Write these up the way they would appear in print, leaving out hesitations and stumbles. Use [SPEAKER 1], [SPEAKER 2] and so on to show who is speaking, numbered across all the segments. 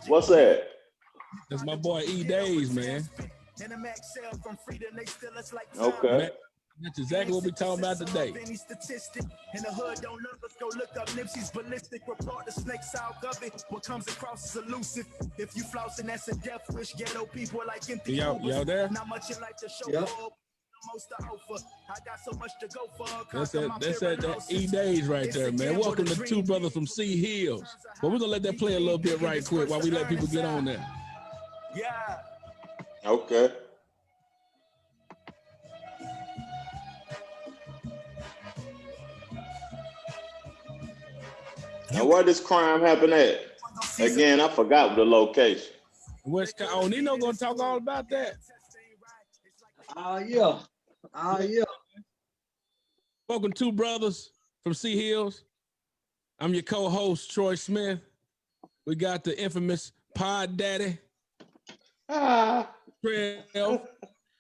[SPEAKER 1] What's that?
[SPEAKER 2] That's my boy E Days, man.
[SPEAKER 1] Okay.
[SPEAKER 2] Man, that's exactly what we talking about today. Y'all there?
[SPEAKER 3] Yep.
[SPEAKER 2] That's that E Days right there, man. Welcome to Two Brothers from C-Hillz. But we're gonna let that play a little bit right quick while we let people get on there.
[SPEAKER 1] Yeah. Okay. Now, where this crime happen at? Again, I forgot the location.
[SPEAKER 2] West Oh, Nino gonna talk all about that.
[SPEAKER 3] Yeah.
[SPEAKER 2] Welcome, Two Brothers from C-Hillz. I'm your co-host, Troy Smith. We got the infamous Pod Daddy, Trail,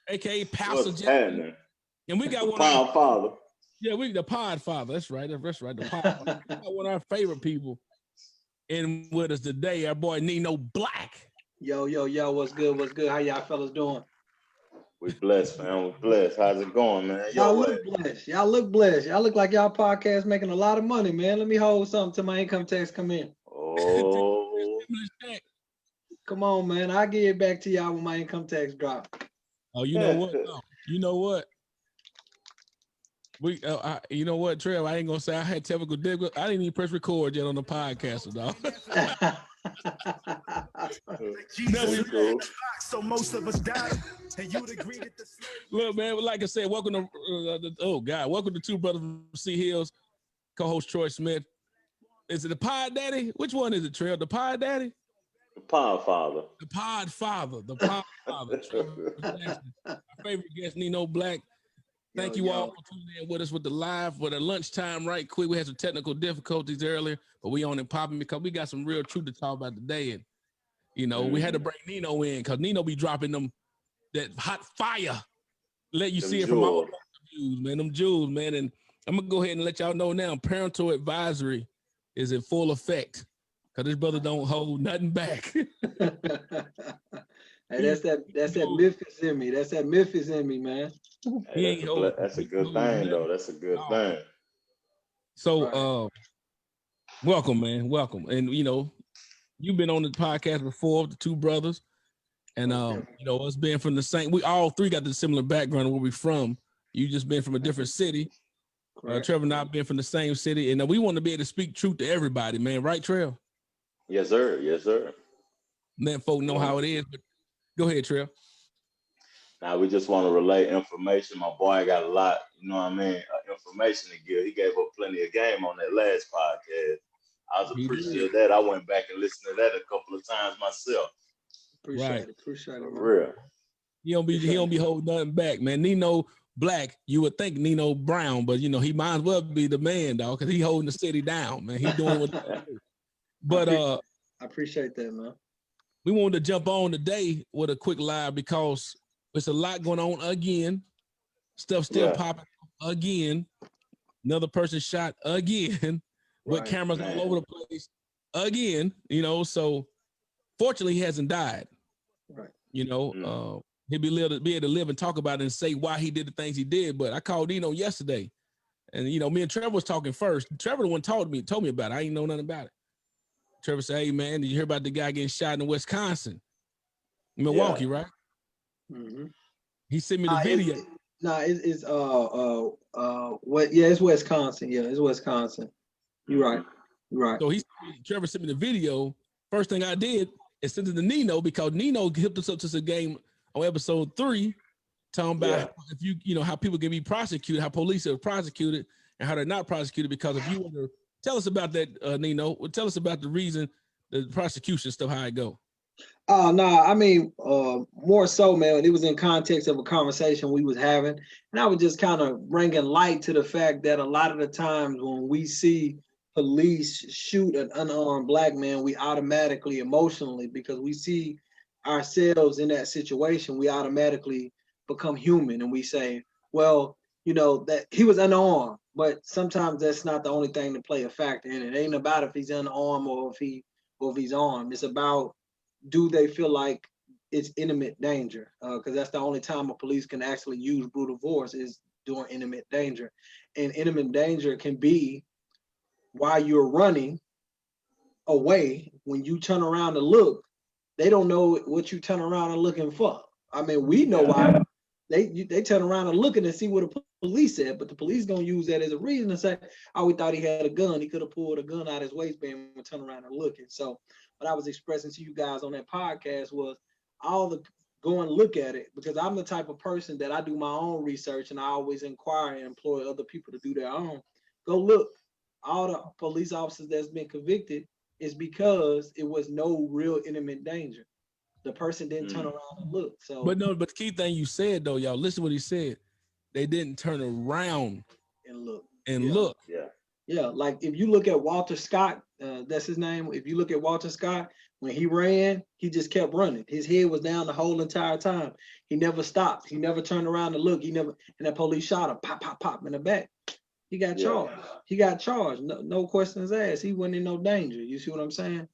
[SPEAKER 2] aka Pastor Jack. And we got
[SPEAKER 1] Pod Father.
[SPEAKER 2] Yeah, we the Pod Father. That's right. That's right. The Pod Father. One of our favorite people in with us today, our boy Nino Black.
[SPEAKER 3] Yo, what's good? What's good? How y'all fellas doing?
[SPEAKER 1] We blessed, man. We blessed. How's it going, man?
[SPEAKER 3] Y'all look blessed. Y'all look blessed. Y'all look like y'all podcast making a lot of money, man. Let me hold something till my income tax come in.
[SPEAKER 1] Oh.
[SPEAKER 3] Come on, man. I'll give it back to y'all when my income tax drop.
[SPEAKER 2] Oh, you know what? No. You know what? You know what, Trev? I ain't gonna say I had typical difficulty. I didn't even press record yet on the podcast, dog.
[SPEAKER 1] Cool.
[SPEAKER 4] So most of us died, and you'd agree that the
[SPEAKER 2] Look, man, like I said, welcome to welcome to Two Brothers from C-Hillz, co-host Troy Smith. Is it the Pod Daddy? Which one is it, Trev? The Pod Daddy?
[SPEAKER 1] The Pod Father.
[SPEAKER 2] The Pod Father. The Pod Father. Our favorite guest, Nino Black. Thank you all for tuning in with us with the live for the lunchtime right quick. We had some technical difficulties earlier, but we on and popping because we got some real truth to talk about today. And, you know, we had to bring Nino in because Nino be dropping them, that hot fire. Let you see it from all the Jews, man. Them Jews, man. And I'm going to go ahead and let y'all know now, parental advisory is in full effect because this brother don't hold nothing back.
[SPEAKER 3] Hey, that's that Memphis in me. That's that Memphis in me, man.
[SPEAKER 1] Hey, that's a good thing, though. That's a good thing.
[SPEAKER 2] So, welcome, man. Welcome. And, you know, you've been on the podcast before, the Two Brothers. And, you know, us being from the same, we all three got the similar background of where we from. You just been from a different city. Trevor and I been from the same city. And we want to be able to speak truth to everybody, man. Right, Trev?
[SPEAKER 1] Yes, sir. Yes, sir.
[SPEAKER 2] Let folk know how it is. But go ahead, Trev.
[SPEAKER 1] Now, we just want to relay information. My boy got a lot, you know what I mean, information to give. He gave up plenty of game on that last podcast. I was appreciative of that. I went back and listened to that a couple of times myself.
[SPEAKER 3] Appreciate it.
[SPEAKER 1] For real.
[SPEAKER 2] He don't be holding nothing back, man. Nino Black, you would think Nino Brown, but you know, he might as well be the man, dog, because he holding the city down, man. He doing what he do. But
[SPEAKER 3] I appreciate that, man.
[SPEAKER 2] We wanted to jump on today with a quick live because there's a lot going on again. Stuff still popping again. Another person shot again with cameras all over the place again, you know. So fortunately, he hasn't died.
[SPEAKER 3] Right.
[SPEAKER 2] You know, he'll be able to live and talk about it and say why he did the things he did. But I called Nino yesterday, and you know, me and Trevor was talking first. Trevor the one told me about it. I ain't know nothing about it. Trevor said, "Hey man, did you hear about the guy getting shot in Wisconsin, Milwaukee, right?"
[SPEAKER 3] Mm-hmm.
[SPEAKER 2] He sent me the video.
[SPEAKER 3] It's Wisconsin. Yeah, it's Wisconsin. You're right.
[SPEAKER 2] So Trevor sent me the video. First thing I did is send it to Nino because Nino hipped us up to some game on episode 3, talking about if you know how people can be prosecuted, how police are prosecuted, and how they're not prosecuted. Because if you want to tell us about that, Nino, tell us about the reason the prosecution stuff, how it go.
[SPEAKER 3] I mean, more so, man, it was in context of a conversation we was having, and I was just kind of bringing light to the fact that a lot of the times when we see police shoot an unarmed black man, we automatically emotionally, because we see ourselves in that situation, we automatically become human, and we say, well, you know, that he was unarmed. But sometimes that's not the only thing to play a factor in it. It ain't about if he's unarmed or if he's armed. It's about, do they feel like it's imminent danger? Because that's the only time a police can actually use brutal force is during imminent danger. And imminent danger can be while you're running away. When you turn around to look, they don't know what you turn around and looking for. I mean, we know why. They turn around and looking and see what the police said, but the police gonna use that as a reason to say, oh, we thought he had a gun. He could have pulled a gun out of his waistband and turn around and looking. So what I was expressing to you guys on that podcast was all the go and look at it, because I'm the type of person that I do my own research and I always inquire and employ other people to do their own. Go look. All the police officers that's been convicted is because it was no real imminent danger. The person didn't turn around and look. So,
[SPEAKER 2] but the key thing you said though, y'all listen to what he said. They didn't turn around
[SPEAKER 3] and look.
[SPEAKER 2] Look.
[SPEAKER 3] Yeah, like if you look at Walter Scott, that's his name. If you look at Walter Scott, when he ran, he just kept running. His head was down the whole entire time. He never stopped. He never turned around to look. And that police shot him, pop, pop, pop in the back. He got charged. He got charged. No questions asked. He wasn't in no danger. You see what I'm saying?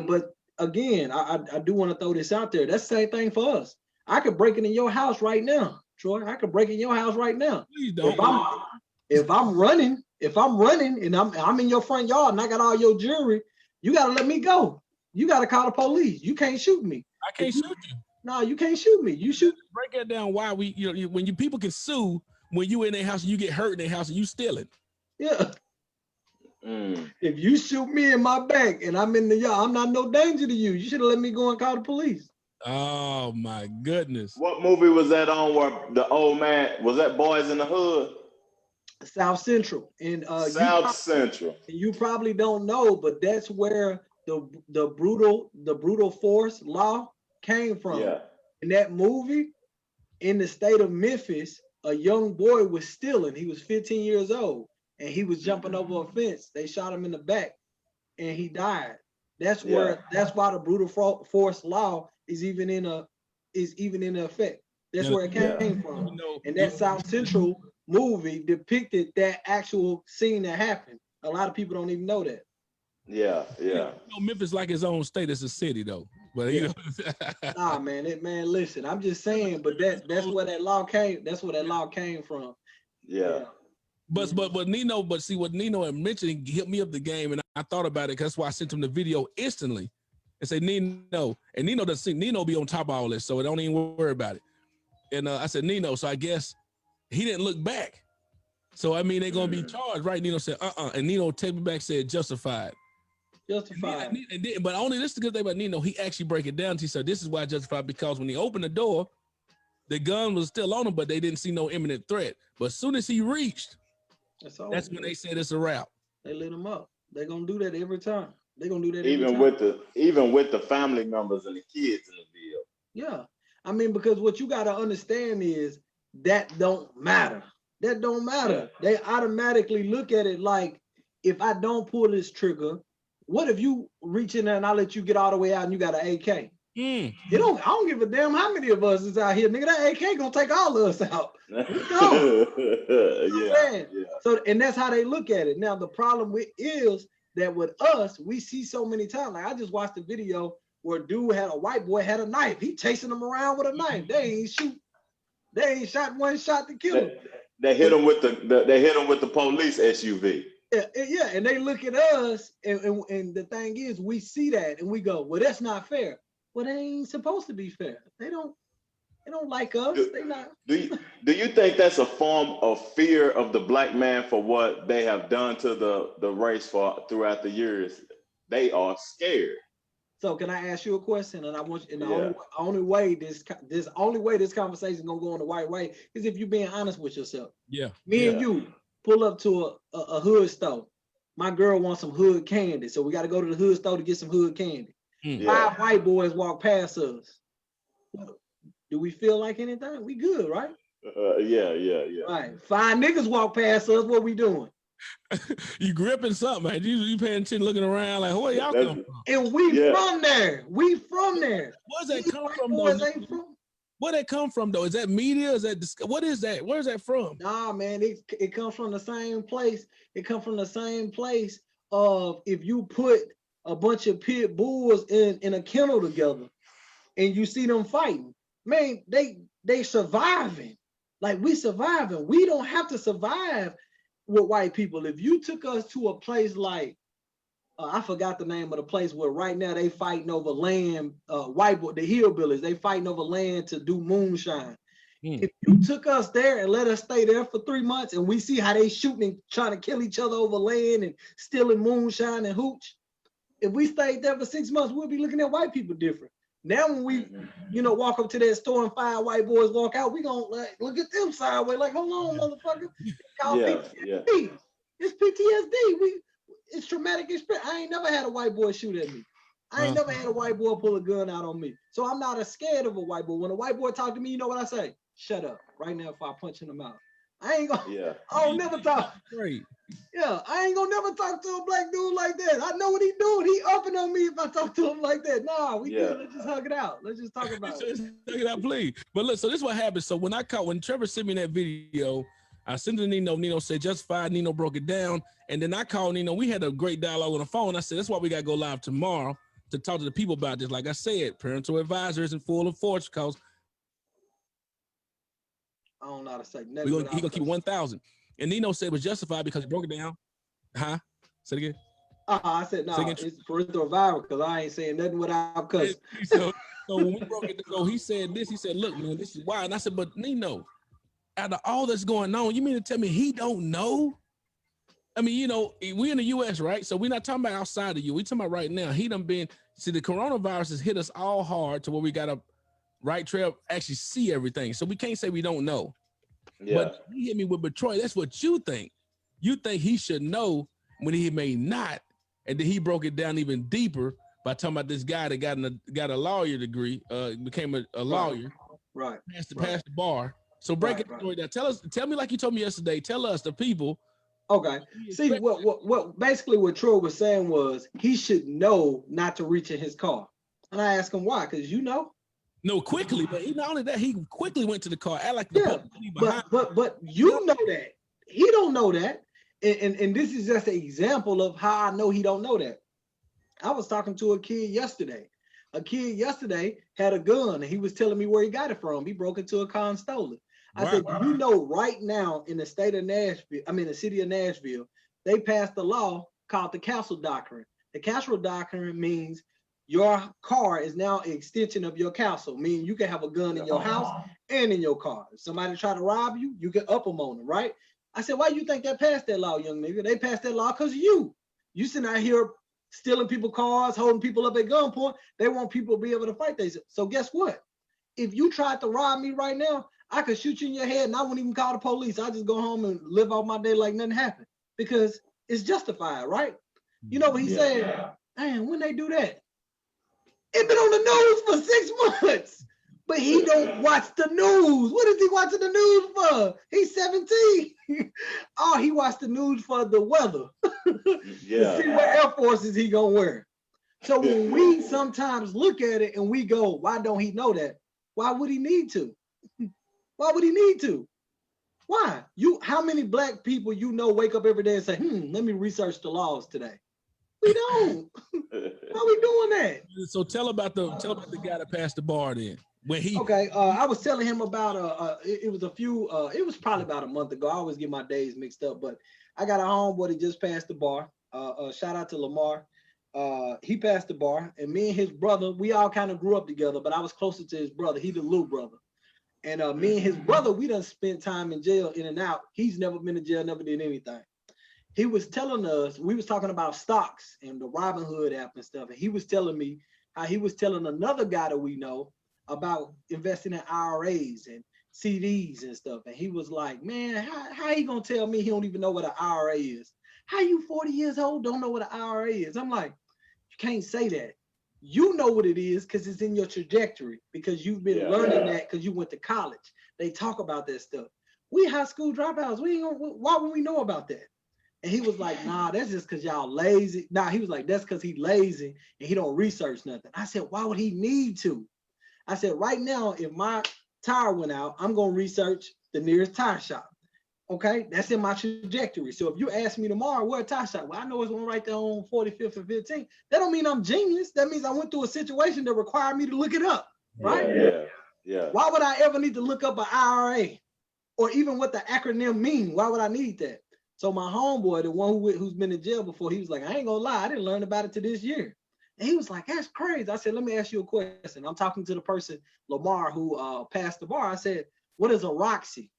[SPEAKER 3] But again, I do want to throw this out there. That's the same thing for us. I could break it in your house right now, Troy. I could break in your house right now.
[SPEAKER 2] Please don't.
[SPEAKER 3] If I'm running and I'm in your front yard and I got all your jewelry, you gotta let me go. You gotta call the police. You can't shoot me.
[SPEAKER 2] I can't shoot you.
[SPEAKER 3] No, you can't shoot me. You shoot.
[SPEAKER 2] Break that down. Why we, when you people can sue when you in their house and you get hurt in their house and you steal it.
[SPEAKER 3] Yeah. If you shoot me in my back and I'm in the yard, I'm not no danger to you. You should have let me go and call the police.
[SPEAKER 2] Oh my goodness.
[SPEAKER 1] What movie was that on where the old man, was that Boys in the Hood?
[SPEAKER 3] South Central. And
[SPEAKER 1] South Central.
[SPEAKER 3] You probably don't know, but that's where the brutal force law came from. Yeah. In that movie, in the state of Memphis, a young boy was stealing. He was 15 years old. And he was jumping over a fence. They shot him in the back, and he died. That's why the brutal force law is even in effect. That's where it came from. And that South Central movie depicted that actual scene that happened. A lot of people don't even know that.
[SPEAKER 1] Yeah.
[SPEAKER 3] Memphis
[SPEAKER 2] like its own state. It's a city though. But
[SPEAKER 3] nah, man, listen. I'm just saying. But that's where that law came. That's where that law came from.
[SPEAKER 1] Yeah.
[SPEAKER 2] But Nino, see what Nino had mentioned, he hit me up the game, and I thought about it because that's why I sent him the video instantly and say Nino, and Nino doesn't see Nino be on top of all this, so don't even worry about it. And I said Nino, so I guess he didn't look back. So I mean they're gonna be charged, right? Nino said and Nino take me back, said justified.
[SPEAKER 3] Justified.
[SPEAKER 2] But only this is the good thing about Nino, he actually break it down. He said this is why justified, because when he opened the door, the gun was still on him, but they didn't see no imminent threat. But as soon as he reached, that's when they said it's a wrap.
[SPEAKER 3] They lit him up. They're gonna do that every time. They're gonna do that
[SPEAKER 1] even with the family members and the kids in the deal.
[SPEAKER 3] Yeah. I mean, because what you gotta understand is that don't matter. That don't matter. Yeah. They automatically look at it like, if I don't pull this trigger, what if you reach in there and I let you get all the way out and you got an AK? I don't give a damn how many of us is out here, nigga. That AK gonna take all of us out. Yeah. So, and that's how they look at it. Now, the problem is that with us, we see so many times. Like I just watched a video where a white boy had a knife. He chasing him around with a knife. They ain't shot one shot to kill him.
[SPEAKER 1] They hit him with the police SUV.
[SPEAKER 3] Yeah, and they look at us, and the thing is, we see that and we go, well, that's not fair. Well, they ain't supposed to be fair. They don't like us. They not.
[SPEAKER 1] Do you think that's a form of fear of the black man for what they have done to the race throughout the years? They are scared.
[SPEAKER 3] So can I ask you a question? And I want you, and the only way this conversation is gonna go in the right way is if you're being honest with yourself.
[SPEAKER 2] Yeah.
[SPEAKER 3] Me and you pull up to a hood store. My girl wants some hood candy, so we got to go to the hood store to get some hood candy. 5 white boys walk past us. Do we feel like anything? We good, right?
[SPEAKER 1] Yeah.
[SPEAKER 3] Right. 5 niggas walk past us. What we doing?
[SPEAKER 2] You gripping something, man. You paying attention, looking around like, where y'all come from?
[SPEAKER 3] And we from there. We from there.
[SPEAKER 2] Where's that come from? Where that come from though? Is that media? Is that what is that? Where's that from?
[SPEAKER 3] Nah, man, it comes from the same place. It comes from the same place of if you put a bunch of pit bulls in a kennel together and you see them fighting, man, they surviving. Like we surviving. We don't have to survive with white people. If you took us to a place like I forgot the name of the place where right now they fighting over land, the hillbillies, they fighting over land to do moonshine. If you took us there and let us stay there for 3 months and we see how they shooting and trying to kill each other over land and stealing moonshine and hooch, if we stayed there for 6 months, we'll be looking at white people different. Now when we, walk up to that store and 5 white boys walk out, we gonna like look at them sideways, like, hold on, motherfucker. PTSD. It's PTSD. It's traumatic experience. I ain't never had a white boy shoot at me. I ain't never had a white boy pull a gun out on me. So I'm not scared of a white boy. When a white boy talk to me, you know what I say? Shut up right now if I punch in the mouth. I ain't gonna, I don't never talk.
[SPEAKER 2] Right.
[SPEAKER 3] Yeah, I ain't gonna never talk to a black dude like that. I know what he doing. He upping on me if I talk to him like that. Nah, we good. Let's just hug it out. Let's just talk about it.
[SPEAKER 2] Hug it out, please. But look, so this is what happened. So when Trevor sent me that video, I sent it to Nino. Nino said just fine. Nino broke it down. And then I called Nino. We had a great dialogue on the phone. I said, that's why we got to go live tomorrow to talk to the people about this. Like I said, parental advisor isn't full of force because
[SPEAKER 3] I don't know how to say
[SPEAKER 2] nothing. He going to keep 1,000. And Nino said it was justified because he broke it down. Huh? Say it again.
[SPEAKER 3] I said, no, it's parental advisor because I ain't saying nothing without cussing.
[SPEAKER 2] So when we broke it down, he said this. He said, look, man, this is why. And I said, but Nino, out of all that's going on, you mean to tell me he don't know? I mean, we in the U.S., right? So we're not talking about outside of you. We talking about right now. He done been, see, the coronavirus has hit us all hard to where we got to right trail, actually see everything. So we can't say we don't know. Yeah. But he hit me with, but Troy, that's what you think. You think he should know when he may not. And then he broke it down even deeper by talking about this guy that got a lawyer degree, became a lawyer.
[SPEAKER 3] Right.
[SPEAKER 2] Passed the bar. So break it down. Tell me like you told me yesterday. Tell us, the people.
[SPEAKER 3] Okay. See, what basically what Troy was saying was he should know not to reach in his car. And I asked him why, because
[SPEAKER 2] No, quickly, but not only that, he quickly went to the car. Act like
[SPEAKER 3] but you know that. He don't know that. And this is just an example of how I know he don't know that. I was talking to a kid yesterday. A kid yesterday had a gun and he was telling me where he got it from. He broke into a car and stole it. I said, do you know right now in the state of Nashville, the city of Nashville, they passed a law called the Castle Doctrine. The Castle Doctrine means your car is now an extension of your castle, meaning you can have a gun in your house and in your car. If somebody try to rob you, you can up them on them, right? I said, why you think they passed that law, young nigga? They passed that law because you sitting out here stealing people's cars, holding people up at gunpoint. They want people to be able to fight themselves. So guess what? If you tried to rob me right now, I could shoot you in your head and I wouldn't even call the police. I just go home and live off my day like nothing happened because it's justified, right? You know what he said? Man, when they do that, it been on the news for 6 months, but he don't watch the news. What is he watching the news for? He's 17. Oh, he watched the news for the weather. To see what Air Forces he gonna wear. So when we sometimes look at it and we go, why don't he know that? Why would he need to? Why would he need to? Why? How many black people wake up every day and say, let me research the laws today? We don't. How we doing that?
[SPEAKER 2] So tell about the guy that passed the bar then.
[SPEAKER 3] I was telling him about it was probably about a month ago. I always get my days mixed up, but I got a homeboy that just passed the bar. Shout out to Lamar. He passed the bar, and me and his brother, we all kind of grew up together, but I was closer to his brother. He the little brother. And me and his brother, we done spent time in jail, in and out. He's never been in jail, never did anything. He was telling us, we was talking about stocks and the Robinhood app and stuff. And he was telling me how he was telling another guy that we know about investing in IRAs and CDs and stuff. And he was like, man, how he gonna tell me he don't even know what an IRA is? How you 40 years old don't know what an IRA is? I'm like, you can't say that. You know what it is because it's in your trajectory, because you've been learning that because you went to college. They talk about that stuff. We high school dropouts. Why would we know about that? And he was like, nah, that's just because y'all lazy. Nah, he was like, that's because he lazy and he don't research nothing. I said, why would he need to? I said, right now, if my tire went out. I'm gonna research the nearest tire shop. Okay, that's in my trajectory. So if you ask me tomorrow where a tire shop, well, I know it's one right there on 45th and 15th. That don't mean I'm genius. That means I went through a situation that required me to look it up, right?
[SPEAKER 1] Yeah.
[SPEAKER 3] Why would I ever need to look up an IRA or even what the acronym mean? Why would I need that? So my homeboy, the one who's been in jail before, he was like, I ain't gonna lie, I didn't learn about it to this year. And he was like, that's crazy. I said, let me ask you a question. I'm talking to the person, Lamar, who passed the bar. I said, what is a Roxy?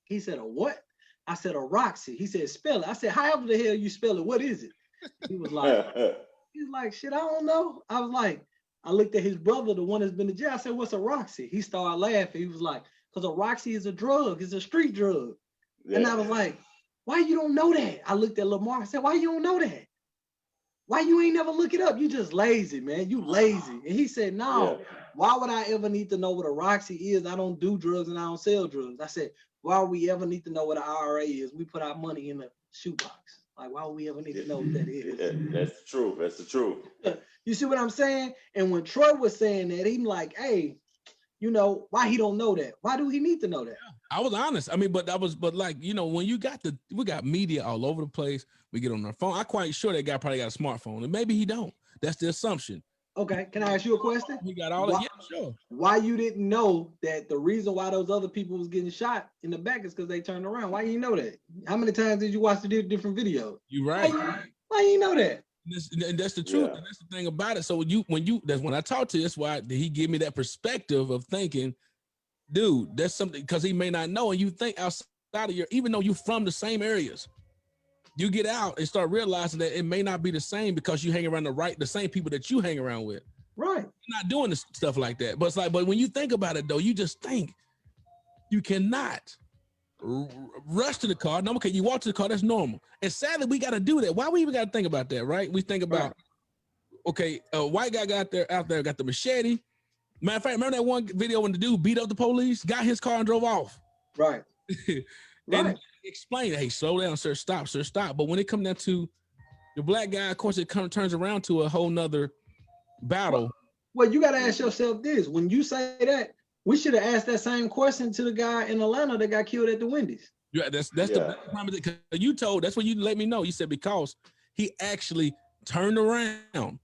[SPEAKER 3] He said, a what? I said, a Roxy. He said, spell it. I said, however the hell you spell it, what is it? He was like, shit, I don't know. I was like, I looked at his brother, the one that's been in jail. I said, what's a Roxy? He started laughing. He was like, because a Roxy is a drug. It's a street drug. Yeah. And I was like, why you don't know that? I looked at Lamar. I said, why you don't know that? Why you ain't never look it up? You just lazy, man. You lazy. And he said, no. Yeah. Why would I ever need to know what a Roxy is? I don't do drugs and I don't sell drugs. I said, why would we ever need to know what an IRA is? We put our money in a shoebox. Like, why would we ever need to know what that is?
[SPEAKER 1] Yeah, that's the truth. That's the truth.
[SPEAKER 3] You see what I'm saying? And when Troy was saying that, he's like, hey, you know, why he don't know that? Why do he need to know that?
[SPEAKER 2] I was honest. I mean, but like, you know, when you got we got media all over the place. We get on our phone. I'm quite sure that guy probably got a smartphone, and maybe he don't. That's the assumption.
[SPEAKER 3] Okay, can I ask you a question?
[SPEAKER 2] We got all that. Yeah, sure.
[SPEAKER 3] Why you didn't know that the reason why those other people was getting shot in the back is because they turned around? Why you know that? How many times did you watch the different videos?
[SPEAKER 2] You right.
[SPEAKER 3] Why you know that?
[SPEAKER 2] And that's the truth. Yeah. And that's the thing about it. So when I talk to you, that's why he give me that perspective of thinking, dude, that's something, because he may not know, and you think outside of even though you're from the same areas, you get out and start realizing that it may not be the same because you hang around the same people that you hang around with.
[SPEAKER 3] Right.
[SPEAKER 2] You're not doing this stuff like that. But it's like, but when you think about it though, you just think you cannot rush to the car. No, okay, you walk to the car, that's normal. And sadly, we got to do that. Why we even got to think about that, right? We think about, okay, a white guy out there got the machete. Matter of fact, remember that one video when the dude beat up the police, got his car and drove off?
[SPEAKER 3] Right.
[SPEAKER 2] And explain, hey, slow down, sir, stop. But when it comes down to the black guy, of course, it turns around to a whole nother battle.
[SPEAKER 3] Well, you got to ask yourself this. When you say that, we should have asked that same question to the guy in Atlanta that got killed at the Wendy's.
[SPEAKER 2] Yeah, that's the problem. You told, that's what you let me know. You said because he actually turned around.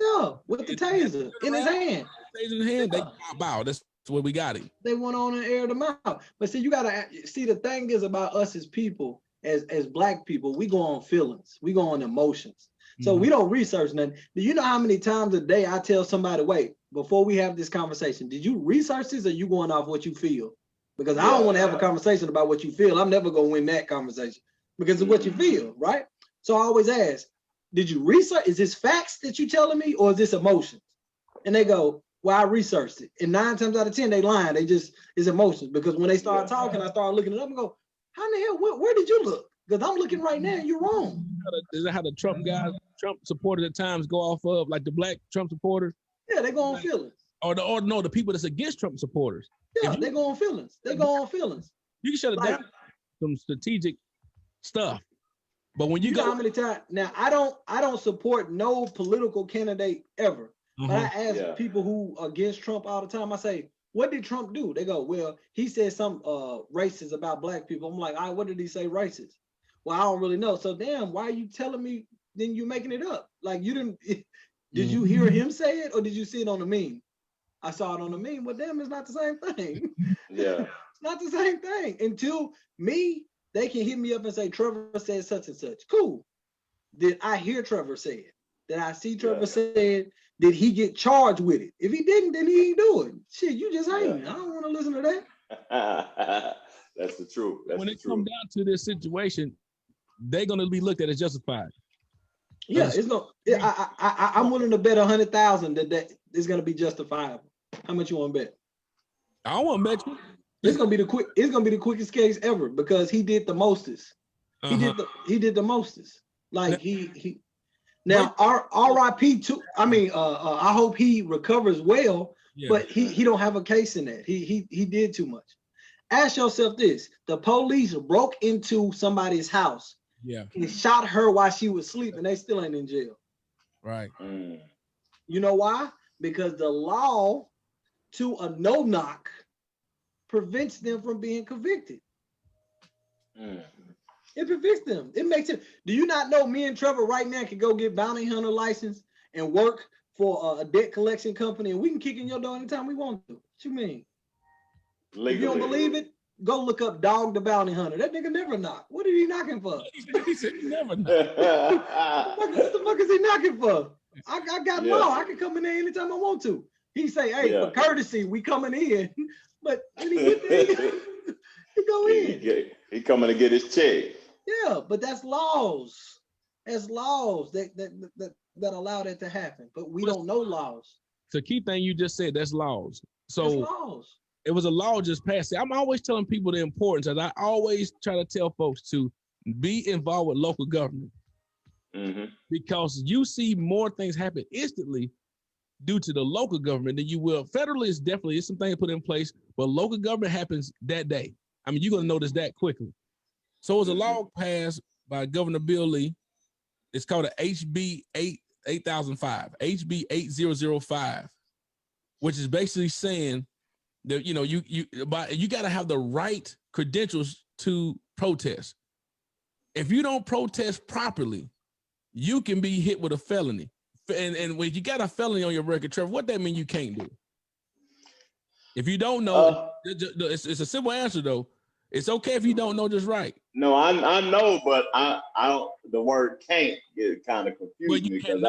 [SPEAKER 3] Yeah, with the taser in his hand.
[SPEAKER 2] Taser in his hand, they bow. That's where we got him.
[SPEAKER 3] They went on and aired him out. But see, you gotta see, the thing is about us as people, as black people, we go on feelings, we go on emotions. So we don't research nothing. Do you know how many times a day I tell somebody, wait, before we have this conversation, did you research this, or you going off what you feel? Because I don't want to have a conversation about what you feel. I'm never gonna win that conversation because of what you feel, right? So I always ask, did you research? Is this facts that you telling me, or is this emotions? And they go, well, I researched it. And 9 times out of 10, they lying. They just, it's emotions. Because when they start talking, I start looking it up and go, how in the hell, where did you look? Because I'm looking right now and you're wrong.
[SPEAKER 2] Is that how the Trump supporters at times go off of, like the black Trump supporters?
[SPEAKER 3] Yeah, they go on feelings.
[SPEAKER 2] Or no, the people that's against Trump supporters.
[SPEAKER 3] Yeah, they go on feelings. They go on feelings.
[SPEAKER 2] You can shut it down. Some strategic stuff. But when you go,
[SPEAKER 3] how many times now, I don't support no political candidate ever. But I ask people who are against Trump all the time, I say, what did Trump do? They go, well, he said some racist about black people. I'm like, all right, what did he say racist? Well, I don't really know. So damn, why are you telling me? Then you making it up? Like you didn't? Did you hear him say it, or did you see it on the meme? I saw it on the meme. Well, damn, it's not the same thing.
[SPEAKER 1] Yeah,
[SPEAKER 3] it's not the same thing. Until they can hit me up and say Trevor said such and such. Cool. Did I hear Trevor say it? Did I see Trevor say it? Did he get charged with it? If he didn't, then he ain't do it. Shit, you just hating. I don't want to listen to that.
[SPEAKER 1] That's the truth.
[SPEAKER 2] When it comes down to this situation, they're gonna be looked at as justified.
[SPEAKER 3] Yeah, it's no. I'm willing to bet 100,000 that it's gonna be justifiable. How much you want to bet?
[SPEAKER 2] I don't want to bet you.
[SPEAKER 3] It's gonna be the quickest case ever because he did the mostest. He did the mostest. Like he. Now, R.I.P. too. I mean, I hope he recovers well, but he don't have a case in that. He did too much. Ask yourself this: the police broke into somebody's house, and shot her while she was sleeping. They still ain't in jail.
[SPEAKER 2] Right.
[SPEAKER 3] You know why? Because the law to a no knock prevents them from being convicted. It prevents them. It makes it. Do you not know me and Trevor right now can go get bounty hunter license and work for a debt collection company, and we can kick in your door anytime we want to? What you mean? Legally. If you don't believe it, go look up Dog the Bounty Hunter. That nigga never knock. What are he knocking for?
[SPEAKER 2] He said he never knock.
[SPEAKER 3] What the fuck is he knocking for? I got law. I can come in there anytime I want to. He say, hey, for courtesy, we coming in. But when he get there, he go in.
[SPEAKER 1] He coming to get his check.
[SPEAKER 3] Yeah, but that's laws. That's laws that allow that to happen. But we don't know laws.
[SPEAKER 2] The key thing you just said, that's laws. So
[SPEAKER 3] that's laws. It
[SPEAKER 2] was a law just passed. I'm always telling people the importance, and I always try to tell folks to be involved with local government. Because you see more things happen instantly due to the local government than you will. Federally, it's some things put in place, but local government happens that day. I mean, you're going to notice that quickly. So it was a law passed by Governor Bill Lee. It's called a HB 8005, HB 8005, which is basically saying that, you got to have the right credentials to protest. If you don't protest properly, you can be hit with a felony. And when you got a felony on your record, Trevor, what that mean you can't do? If you don't know, it's a simple answer though. It's okay if you don't know just right.
[SPEAKER 1] No, I know, but I don't. The word "can't" get kind of confusing because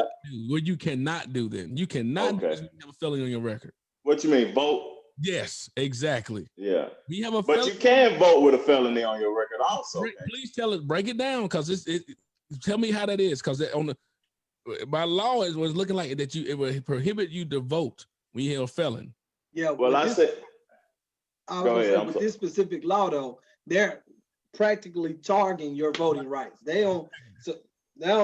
[SPEAKER 2] what you cannot do then. You cannot do is you have a felony on your record.
[SPEAKER 1] What you mean, vote?
[SPEAKER 2] Yes, exactly.
[SPEAKER 1] Yeah.
[SPEAKER 2] We have a
[SPEAKER 1] but you can vote with a felony on your record also.
[SPEAKER 2] Please break it down, because tell me how that is, because by law it was looking like that it would prohibit you to vote when you have a felon.
[SPEAKER 3] Yeah.
[SPEAKER 1] Well, I said.
[SPEAKER 3] Go ahead. With this specific law, though, they're practically targeting your voting rights. They don't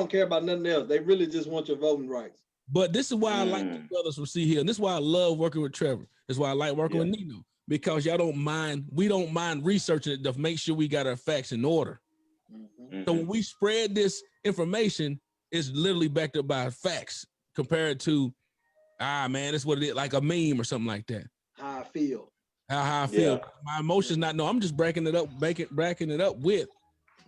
[SPEAKER 3] care about nothing else. They really just want your voting rights.
[SPEAKER 2] But this is why I like the brothers from C-Hillz. This is why I love working with Trevor. This is why I like working with Nino, because we don't mind researching it to make sure we got our facts in order. So when we spread this information, it's literally backed up by facts compared to, that's what it is, like a meme or something like that.
[SPEAKER 3] How I feel.
[SPEAKER 2] How I feel. Yeah. My emotions not no. I'm just backing it up with.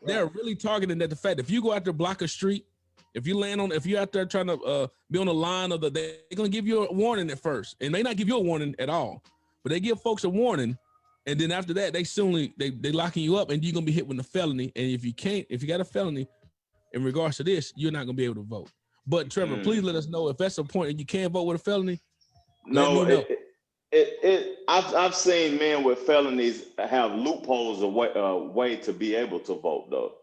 [SPEAKER 2] They're really targeting at the fact if you go out there block a street, if you're out there trying to be on the line they're gonna give you a warning at first, and may not give you a warning at all, but they give folks a warning, and then after that they locking you up, and you're gonna be hit with a felony. And if you got a felony in regards to this, you're not gonna be able to vote. But Trevor, please let us know if that's a point and you can't vote with a felony.
[SPEAKER 1] No. I've seen men with felonies have loopholes a way to be able to vote though.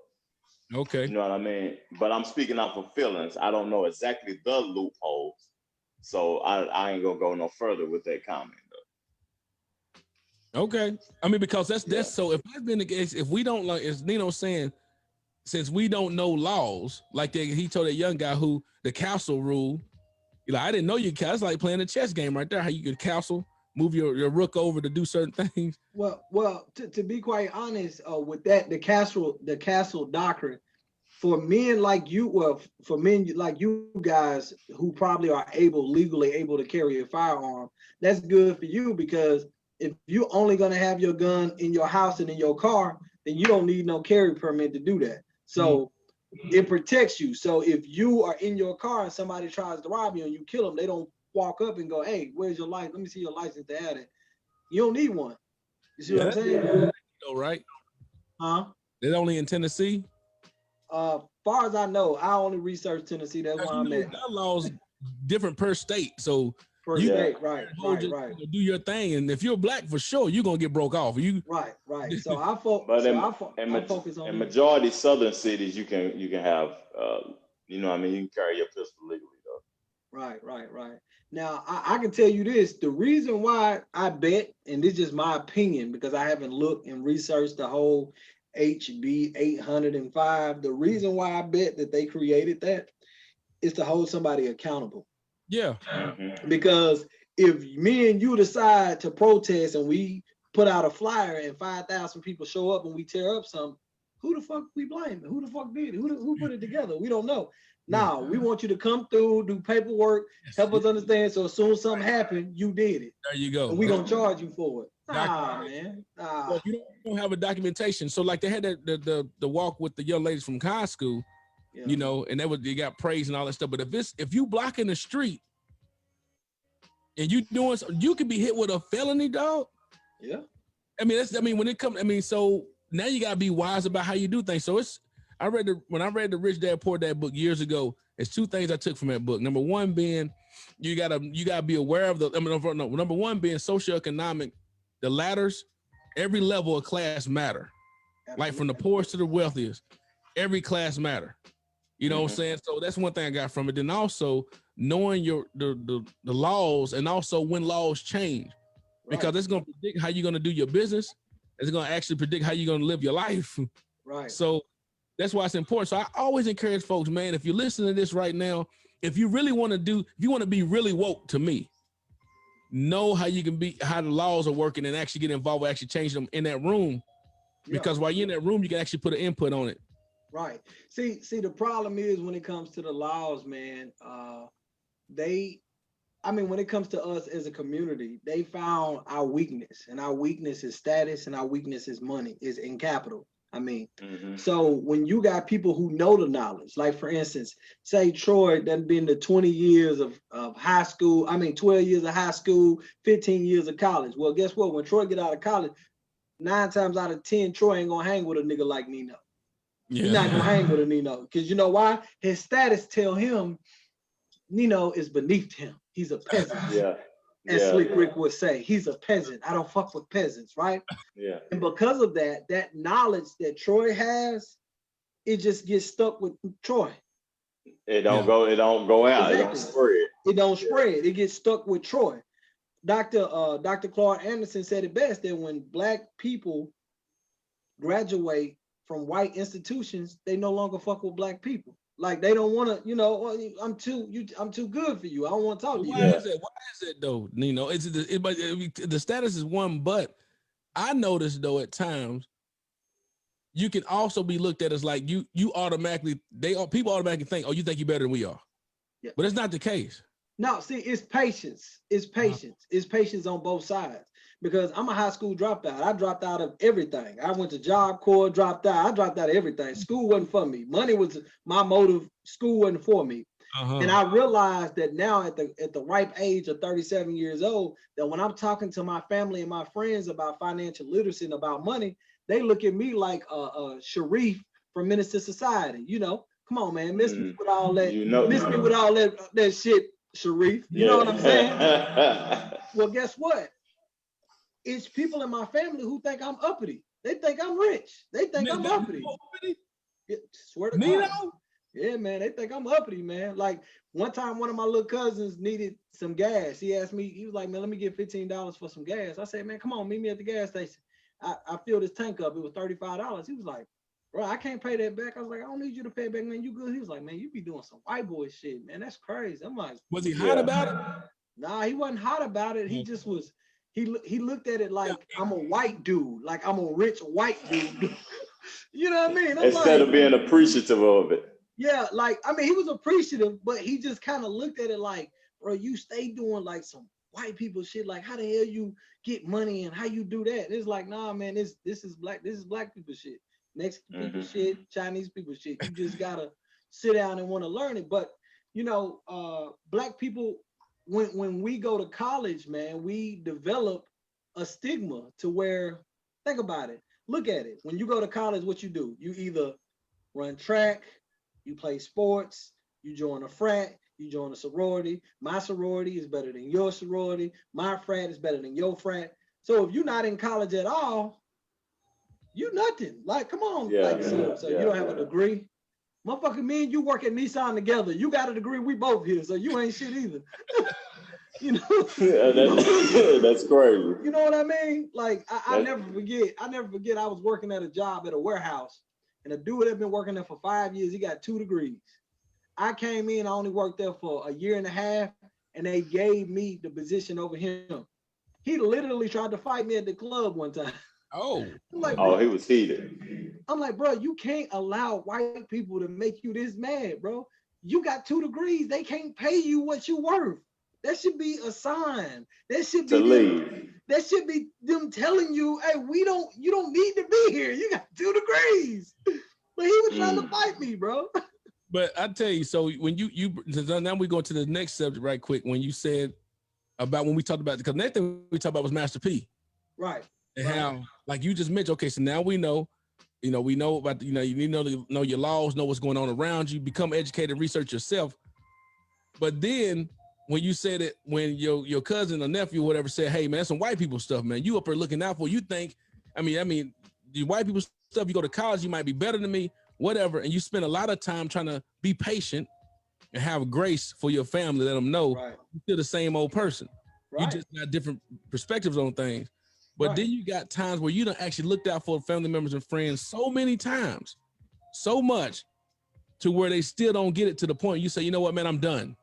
[SPEAKER 2] Okay.
[SPEAKER 1] You know what I mean? But I'm speaking off of feelings. I don't know exactly the loopholes. So I ain't gonna go no further with that comment though.
[SPEAKER 2] Okay. I mean, because that's so if that's been the case, if we don't, like as Nino's saying, since we don't know laws, like he told that young guy who the castle rule, I didn't know you can. It's like playing a chess game right there, how you could castle, move your rook over to do certain things.
[SPEAKER 3] Well, to be quite honest, with that, the castle doctrine, for men like you, for men like you guys who probably are legally able to carry a firearm, that's good for you, because if you're only gonna have your gun in your house and in your car, then you don't need no carry permit to do that. So it protects you. So if you are in your car and somebody tries to rob you and you kill them, they don't walk up and go, "Hey, where's your license? Let me see your license to add it." You don't need one. You see what I'm saying?
[SPEAKER 2] Right?
[SPEAKER 3] Huh?
[SPEAKER 2] They're only in Tennessee?
[SPEAKER 3] Far as I know, I only research Tennessee. That's why I'm at.
[SPEAKER 2] That law's different per state. So
[SPEAKER 3] right.
[SPEAKER 2] Do your thing, and if you're black, for sure, you're gonna get broke off.
[SPEAKER 3] Right. So I focus on.
[SPEAKER 1] In majority southern cities, you can have, you can carry your pistol legally though.
[SPEAKER 3] Right. Now I can tell you this: the reason why I bet, and this is just my opinion because I haven't looked and researched the whole HB 805. The reason why I bet that they created that is to hold somebody accountable.
[SPEAKER 2] Yeah.
[SPEAKER 3] Because if me and you decide to protest and we put out a flyer and 5,000 people show up and we tear up something, who the fuck we blame? Who the fuck did it? Who put it together? We don't know. Now, we want you to come through, do paperwork, help us understand. So as soon as something happened, you did it.
[SPEAKER 2] There you go.
[SPEAKER 3] And we're going to charge you for it. man.
[SPEAKER 2] Well, if you don't have a documentation, so like they had the walk with the young ladies from high school,
[SPEAKER 3] Yeah.
[SPEAKER 2] you know, and they got praise and all that stuff. But if you blocking the street and you doing something, you could be hit with a felony, dog.
[SPEAKER 3] Yeah.
[SPEAKER 2] I mean, when it comes, so now you gotta be wise about how you do things. So when I read the Rich Dad Poor Dad book years ago, it's two things I took from that book. Number one being you gotta be aware of number one being socioeconomic, the ladders, every level of class matter.
[SPEAKER 3] Absolutely.
[SPEAKER 2] Like from the poorest to the wealthiest, every class matter. You know what I'm saying? So that's one thing I got from it. Then also knowing the laws and also when laws change. Because it's going to predict how you're going to do your business. It's going to actually predict how you're going to live your life.
[SPEAKER 3] Right.
[SPEAKER 2] So that's why it's important. So I always encourage folks, man, if you're listening to this right now, if you really want to be really woke to me, know how the laws are working and actually get involved with actually change them in that room. Because while you're in that room, you can actually put an input on it.
[SPEAKER 3] Right. See, the problem is when it comes to the laws, man, when it comes to us as a community, they found our weakness, and our weakness is status, and our weakness is money, is in capital. So when you got people who know the knowledge, like for instance, say Troy done been to 20 years of high school, 12 years of high school, 15 years of college. Well, guess what? When Troy get out of college, 9 times out of 10, Troy ain't gonna hang with a nigga like Nino. Yeah. He's not gonna hang with a Nino, because you know why? His status tell him Nino is beneath him. He's a peasant. As Slick Rick would say, he's a peasant. I don't fuck with peasants, right? Yeah. And because of that knowledge that Troy has, it just gets stuck with Troy.
[SPEAKER 1] It don't go out. Exactly. It don't spread.
[SPEAKER 3] It don't spread. It gets stuck with Troy. Dr. Claude Anderson said it best, that when Black people graduate from white institutions, they no longer fuck with Black people. Like they don't want to, I'm too good for you. I don't want to talk to you.
[SPEAKER 2] Why is it though? The status is one, but I noticed though at times you can also be looked at as like people automatically think, oh, you think you're better than we are. Yeah. But it's not the case.
[SPEAKER 3] No, see, it's patience. It's patience. It's patience on both sides. Because I'm a high school dropout. I dropped out of everything. I went to Job Corps, dropped out. I dropped out of everything. School wasn't for me. Money was my motive. School wasn't for me. And I realized that now at the ripe age of 37 years old, that when I'm talking to my family and my friends about financial literacy and about money, they look at me like a Sharif from Menace to Society. Come on, man, miss me with all that. Miss me with all that shit, Sharif. You know what I'm saying? Well, guess what? It's people in my family who think I'm uppity. They think I'm rich. They think I'm uppity. Yeah, swear to God. Yeah, man, they think I'm uppity, man. Like one time, one of my little cousins needed some gas. He asked me, he was like, man, let me get $15 for some gas. I said, man, come on, meet me at the gas station. I filled this tank up. It was $35. He was like, bro, I can't pay that back. I was like, I don't need you to pay it back, man. You good? He was like, man, you be doing some white boy shit, man. That's crazy. I'm like,
[SPEAKER 2] was he hot about it?
[SPEAKER 3] Nah, he wasn't hot about it. He just was. He looked at it like I'm a white dude, like I'm a rich white dude. You know what I mean?
[SPEAKER 1] Instead of being appreciative of it.
[SPEAKER 3] Yeah, he was appreciative, but he just kind of looked at it like, bro, you stay doing like some white people shit. Like, how the hell you get money and how you do that? And it's like, nah, man, this is black people shit. Mexican people shit, Chinese people shit. You just gotta sit down and want to learn it. But Black people, when we go to college, man, we develop a stigma to where, think about it, look at it. When you go to college, what you do? You either run track, you play sports, you join a frat, you join a sorority. My sorority is better than your sorority. My frat is better than your frat. So if you're not in college at all, you nothing. Like, come on. You don't have a degree. Motherfucker, me and you work at Nissan together. You got a degree, we both here, so you ain't shit either.
[SPEAKER 1] That's crazy.
[SPEAKER 3] You know what I mean? Like, I never forget. I was working at a job at a warehouse, and a dude had been working there for 5 years. He got 2 degrees. I came in, I only worked there for a year and a half, and they gave me the position over him. He literally tried to fight me at the club one time.
[SPEAKER 2] Oh,
[SPEAKER 3] like,
[SPEAKER 1] he was heated.
[SPEAKER 3] I'm like, bro, you can't allow white people to make you this mad, bro. You got 2 degrees. They can't pay you what you worth. That should be a sign. That should
[SPEAKER 1] to
[SPEAKER 3] be them.
[SPEAKER 1] leave.
[SPEAKER 3] That should be them telling you, hey, you don't need to be here. You got 2 degrees. But he was trying to fight me, bro.
[SPEAKER 2] But I tell you, so when you now we go to the next subject right quick. When you said about when we talked about, because the next thing we talked about was Master P.
[SPEAKER 3] Right.
[SPEAKER 2] And how, like you just mentioned, okay, so now we know about, you need to know your laws, know what's going on around you, become educated, research yourself. But then when you said it, when your cousin or nephew or whatever said, hey, man, that's some white people stuff, man, you up there looking out for, you think, I mean, the white people stuff, you go to college, you might be better than me, whatever, and you spend a lot of time trying to be patient and have grace for your family, let them know you're still the same old person. You just got different perspectives on things. But then you got times where you don't actually looked out for family members and friends so many times, so much, to where they still don't get it to the point you say, you know what, man, I'm done.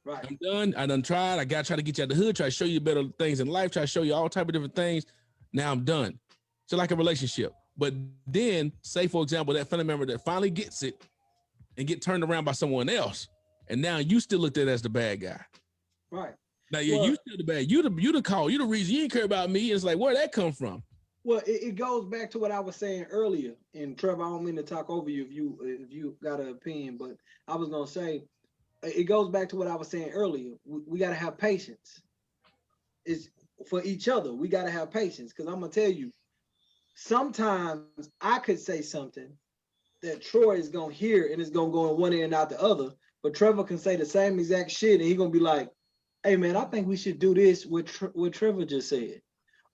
[SPEAKER 3] Right.
[SPEAKER 2] I'm done. I done tried. I got to try to get you out the hood, try to show you better things in life, try to show you all type of different things. Now I'm done. So like a relationship. But then, say, for example, that family member that finally gets it and get turned around by someone else, and now you still looked at as the bad guy.
[SPEAKER 3] Right.
[SPEAKER 2] Now, you still the bad. You the call. You the reason you didn't care about me. It's like, where'd that come from?
[SPEAKER 3] Well, it goes back to what I was saying earlier. And Trevor, I don't mean to talk over you if you got an opinion, but I was gonna say it goes back to what I was saying earlier. We got to have patience. It's for each other. We got to have patience, because I'm gonna tell you, sometimes I could say something that Troy is gonna hear and it's gonna go in one ear and out the other, but Trevor can say the same exact shit and he's gonna be like, hey man, I think we should do this what Trevor just said.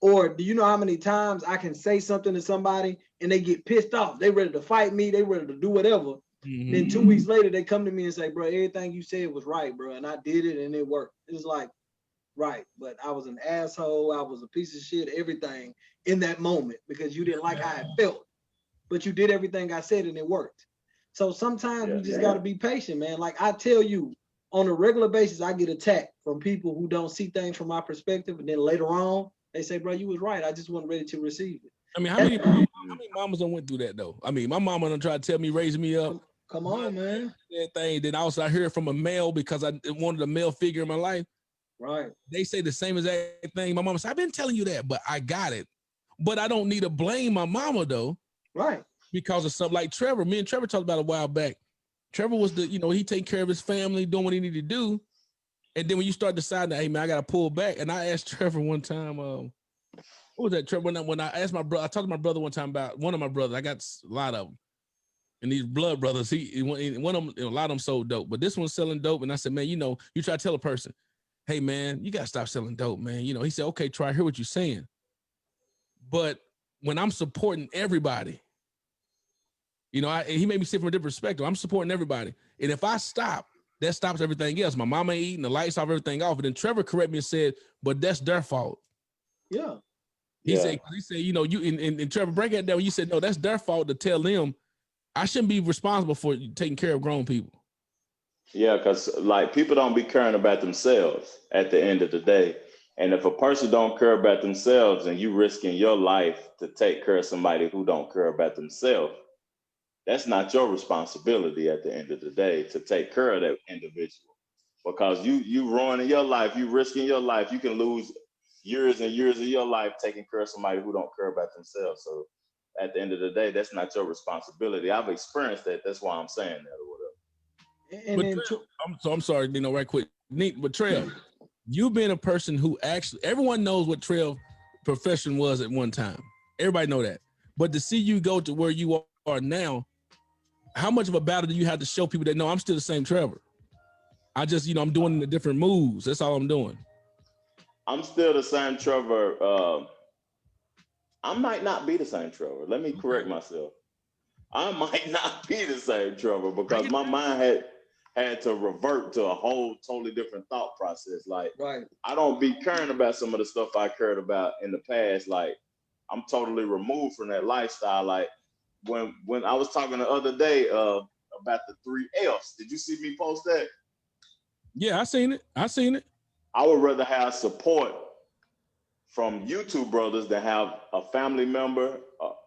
[SPEAKER 3] Or do you know how many times I can say something to somebody and they get pissed off? They ready to fight me. They ready to do whatever. Mm-hmm. Then 2 weeks later, they come to me and say, bro, everything you said was right, bro. And I did it and it worked. It's like, right. But I was an asshole. I was a piece of shit, everything in that moment because you didn't like how it felt. But you did everything I said and it worked. So sometimes we just got to be patient, man. Like I tell you, on a regular basis, I get attacked from people who don't see things from my perspective. And then later on, they say, bro, you was right. I just wasn't ready to receive it.
[SPEAKER 2] I mean, how many mamas done went through that, though? I mean, my mama done tried to tell me, raise me up.
[SPEAKER 3] Come on, man.
[SPEAKER 2] That thing. Then also I heard it from a male because I wanted a male figure in my life.
[SPEAKER 3] Right.
[SPEAKER 2] They say the same exact thing. My mama said, I've been telling you that, but I got it. But I don't need to blame my mama, though.
[SPEAKER 3] Right.
[SPEAKER 2] Because of something like Trevor. Me and Trevor talked about a while back. Trevor was he take care of his family, doing what he needed to do. And then when you start deciding, hey man, I gotta pull back. And I asked Trevor one time, what was that, Trevor? When I asked my brother, I talked to my brother one time about one of my brothers. I got a lot of them. And these blood brothers, one of them, a lot of them sold dope, but this one's selling dope. And I said, man, you try to tell a person, hey man, you gotta stop selling dope, man. He said, okay, Troy, I hear what you're saying. But when I'm supporting everybody, he made me see from a different perspective. I'm supporting everybody. And if I stop, that stops everything else. My mama ain't eating, the lights off, everything off. And then Trevor corrected me and said, but that's their fault.
[SPEAKER 3] Yeah.
[SPEAKER 2] He said, you and Trevor, break it down. You said, no, that's their fault to tell them I shouldn't be responsible for taking care of grown people.
[SPEAKER 1] Yeah, because like people don't be caring about themselves at the end of the day. And if a person don't care about themselves and you risking your life to take care of somebody who don't care about themselves, that's not your responsibility at the end of the day to take care of that individual. Because you ruining your life, you risking your life, you can lose years and years of your life taking care of somebody who don't care about themselves. So at the end of the day, that's not your responsibility. I've experienced that. That's why I'm saying that or whatever.
[SPEAKER 2] And then I'm sorry, right quick. But Trev, you've been a person who actually, everyone knows what Trev's profession was at one time. Everybody know that. But to see you go to where you are now, how much of a battle do you have to show people that, no, I'm still the same Trevor? I just, I'm doing the different moves. That's all I'm doing.
[SPEAKER 1] I'm still the same Trevor. I might not be the same Trevor. Let me correct myself. I might not be the same Trevor because my mind had to revert to a whole totally different thought process. Like, I don't be caring about some of the stuff I cared about in the past. Like, I'm totally removed from that lifestyle. Like, when I was talking the other day about the 3 F's, did you see me post that?
[SPEAKER 2] Yeah, I seen it.
[SPEAKER 1] I would rather have support from YouTube brothers than have a family member,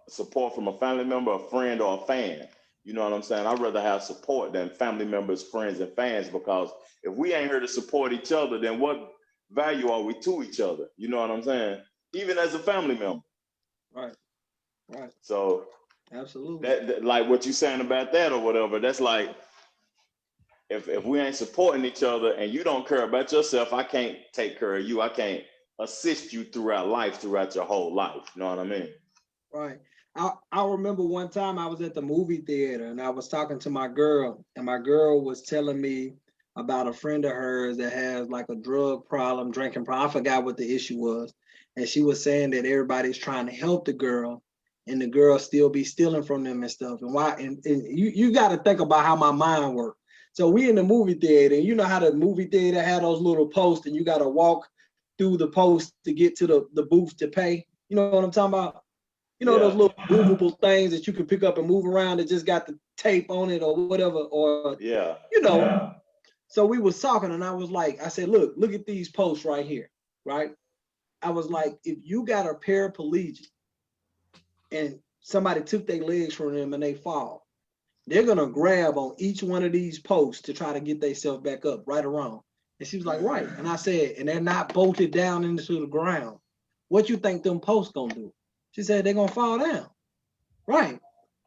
[SPEAKER 1] support from a family member, a friend, or a fan. You know what I'm saying? I'd rather have support than family members, friends, and fans, because if we ain't here to support each other, then what value are we to each other? You know what I'm saying? Even as a family member.
[SPEAKER 3] Right. Right.
[SPEAKER 1] So
[SPEAKER 3] Absolutely.
[SPEAKER 1] that like what you saying about that or whatever, that's like, if we ain't supporting each other and you don't care about yourself, I can't take care of you. I can't assist you throughout life, throughout your whole life. You know what I mean?
[SPEAKER 3] Right. I remember one time I was at the movie theater and I was talking to my girl, and my girl was telling me about a friend of hers that has like a drug problem, drinking problem. I forgot what the issue was. And she was saying that everybody's trying to help the girl and the girl still be stealing from them and stuff. And why? And you got to think about how my mind works. So we in the movie theater, and you know how the movie theater had those little posts and you got to walk through the post to get to the booth to pay. You know what I'm talking about? You know, those little movable things that you can pick up and move around that just got the tape on it or whatever, or, you know. Yeah. So we was talking and I said, look at these posts right here, right? I was like, if you got a paraplegic and somebody took their legs from them and they fall, they're going to grab on each one of these posts to try to get themselves back up, right or wrong. And she was like, right. And I said, and they're not bolted down into the ground. What you think them posts going to do? She said, they're going to fall down. Right.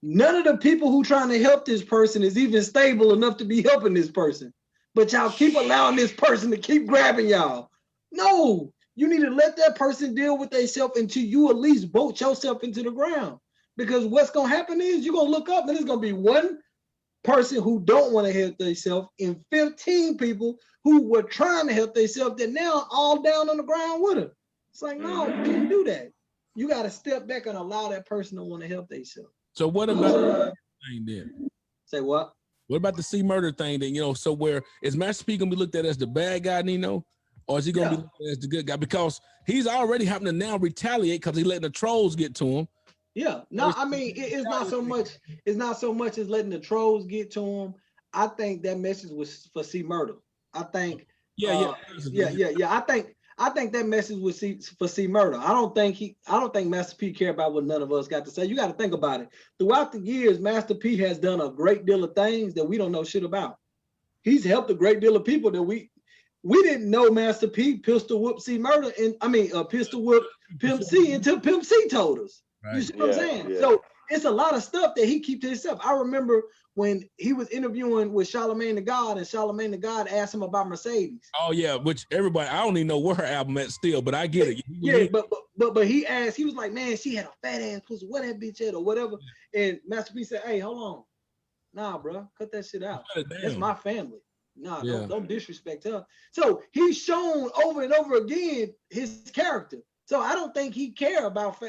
[SPEAKER 3] None of the people who trying to help this person is even stable enough to be helping this person. But y'all keep allowing this person to keep grabbing y'all. No, you need to let that person deal with themselves until you at least bolt yourself into the ground. Because what's going to happen is you're going to look up and there's going to be one person who don't want to help themselves and 15 people who were trying to help themselves that now all down on the ground with her. It's like, no, you can't do that. You got to step back and allow that person to want to help themselves.
[SPEAKER 2] So what about the thing then?
[SPEAKER 3] Say what?
[SPEAKER 2] What about the C-Murder thing then? You know, so where is Master P gonna be looked at as the bad guy, Nino, or is he gonna be looked at as the good guy? Because he's already having to now retaliate because he's letting the trolls get to him.
[SPEAKER 3] Yeah, no, I mean it's not so much. It's not so much as letting the trolls get to him. I think that message was for C-Murder. I think. I think that message was for C-Murder. I don't think Master P care about what none of us got to say. You got to think about it. Throughout the years, Master P has done a great deal of things that we don't know shit about. He's helped a great deal of people that we didn't know Master P pistol whoop C-Murder, and pistol whoop Pimp C until Pimp C told us. Right. You see what I'm saying? Yeah. So it's a lot of stuff that he keeps to himself. I remember when he was interviewing with Charlamagne the God, and Charlamagne the God asked him about Mercedes.
[SPEAKER 2] Oh yeah, which everybody, I don't even know where her album at still, but I get it.
[SPEAKER 3] Yeah, but he asked, he was like, man, she had a fat ass pussy, what that bitch at or whatever. And Master P said, hey, hold on. Nah, bro, cut that shit out. That's my family. Nah, don't disrespect her. So he's shown over and over again his character. So I don't think he care about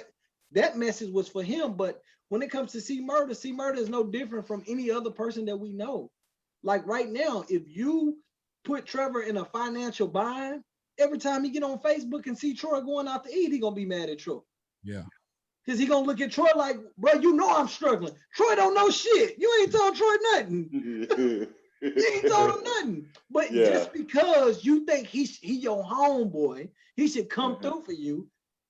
[SPEAKER 3] that message was for him, but when it comes to C-Murder is no different from any other person that we know. Like right now, if you put Trevor in a financial bind, every time he get on Facebook and see Troy going out to eat, he gonna be mad at Troy.
[SPEAKER 2] Yeah.
[SPEAKER 3] Because he gonna look at Troy like, bro, you know I'm struggling. Troy don't know shit. You ain't told Troy nothing. You ain't told him nothing. But just because you think he your homeboy, he should come through for you,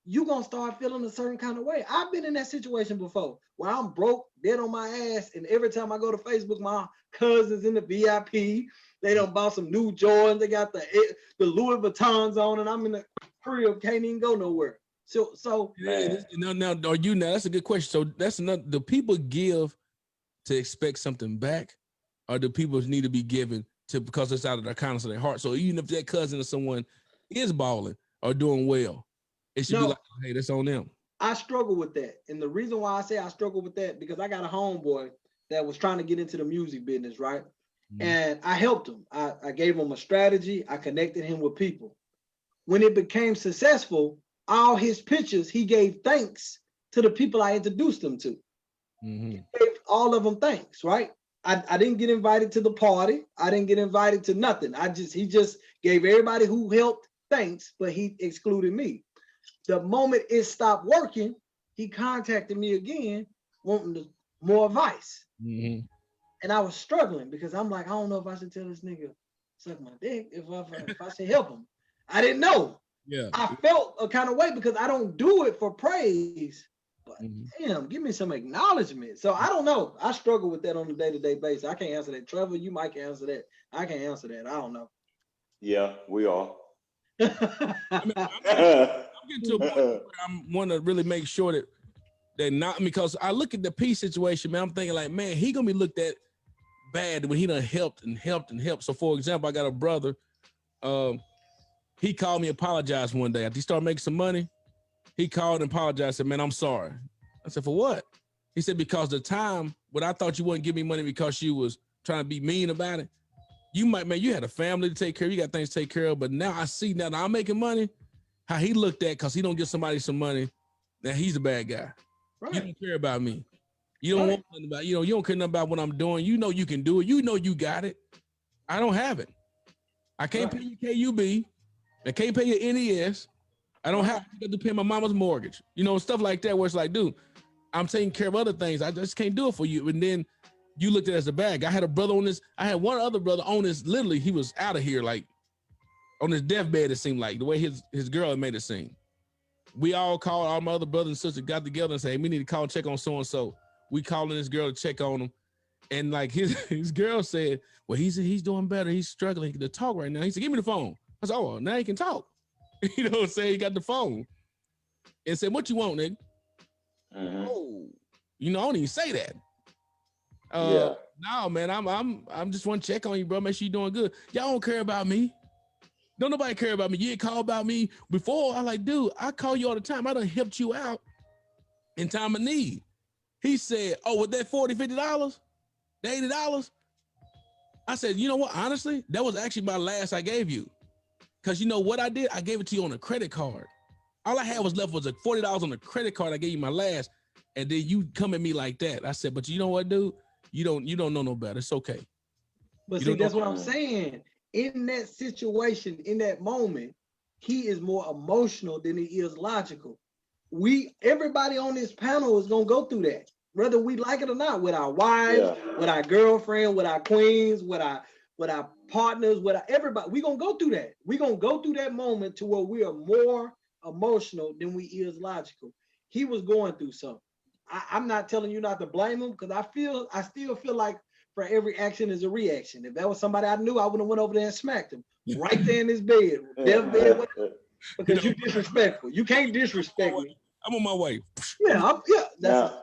[SPEAKER 3] you gonna start feeling a certain kind of way. I've been in that situation before where I'm broke, dead on my ass, and every time I go to Facebook, my cousins in the VIP, they done bought some new Jordans, they got the Louis Vuittons on, and I'm in the crib, can't even go nowhere. So
[SPEAKER 2] now that's a good question. So that's another, do people give to expect something back, or do people need to be given to because it's out of their kindness of their heart? So even if that cousin or someone is balling or doing well, it should be like, hey, that's on them.
[SPEAKER 3] I struggle with that. And the reason why I say I struggle with that, because I got a homeboy that was trying to get into the music business, right? Mm-hmm. And I helped him. I gave him a strategy. I connected him with people. When it became successful, all his pictures, he gave thanks to the people I introduced him to. Mm-hmm. He gave all of them thanks, right? I didn't get invited to the party. I didn't get invited to nothing. He just gave everybody who helped thanks, but he excluded me. The moment it stopped working, he contacted me again, wanting more advice. Mm-hmm. And I was struggling because I'm like, I don't know if I should tell this nigga suck my dick, if I should help him. I didn't know. Yeah. I felt a kind of way because I don't do it for praise. But damn, give me some acknowledgement. So I don't know. I struggle with that on a day-to-day basis. I can't answer that. Trevor, you might can answer that. I can't answer that. I don't know.
[SPEAKER 1] Yeah, we are.
[SPEAKER 2] I'm getting to a point where I want to really make sure that they're not, because I look at the peace situation, man. I'm thinking like, man, he gonna be looked at bad when he done helped. So for example, I got a brother. He called me, apologized one day after he started making some money. He called and apologized, said, man, I'm sorry. I said, for what? He said, because the time when I thought you wouldn't give me money because you was trying to be mean about it, you had a family to take care of, you got things to take care of, but now I see now that I'm making money, how he looked at, because he don't give somebody some money, now he's a bad guy. Right. You don't care about me. You don't want nothing about, you don't care nothing about what I'm doing. You know you can do it. You know you got it. I don't have it. I can't pay you KUB. I can't pay your NES. I don't have to pay my mama's mortgage. Stuff like that where it's like, dude, I'm taking care of other things. I just can't do it for you. And then you looked at it as a bag. I had a brother on this. I had one other brother on this. Literally, he was out of here, like on his deathbed, it seemed like, the way his girl had made it seem. We all called, all my other brothers and sisters got together and said, hey, we need to call and check on so-and-so. We calling this girl to check on him. And like his girl said, well, he's doing better. He's struggling to talk right now. He said, give me the phone. I said, oh, well, now he can talk. You know what I'm saying? He got the phone and said, what you want, nigga? Oh, I don't even say that. No, man, I'm just want to check on you, bro. Make sure you're doing good. Y'all don't care about me. Don't nobody care about me. You ain't call about me before. I like, dude, I call you all the time. I done helped you out in time of need. He said, oh, with that $40, $50, the $80? I said, you know what? Honestly, that was actually my last I gave you. Because you know what I did? I gave it to you on a credit card. All I had was left was $40 on the credit card. I gave you my last. And then you come at me like that. I said, but you know what, dude? You don't know no better. It's okay.
[SPEAKER 3] But see, that's what I'm saying. In that situation, in that moment, he is more emotional than he is logical. Everybody on this panel is gonna go through that, whether we like it or not, with our wives, with our girlfriend, with our queens, with our partners, with everybody. We're gonna go through that. We're gonna go through that moment to where we are more emotional than we is logical. He was going through something. I'm not telling you not to blame him, because I still feel like for every action is a reaction. If that was somebody I knew, I would have went over there and smacked him right there in his bed, because you're disrespectful. You can't disrespect me.
[SPEAKER 2] I'm on my way.
[SPEAKER 1] Now,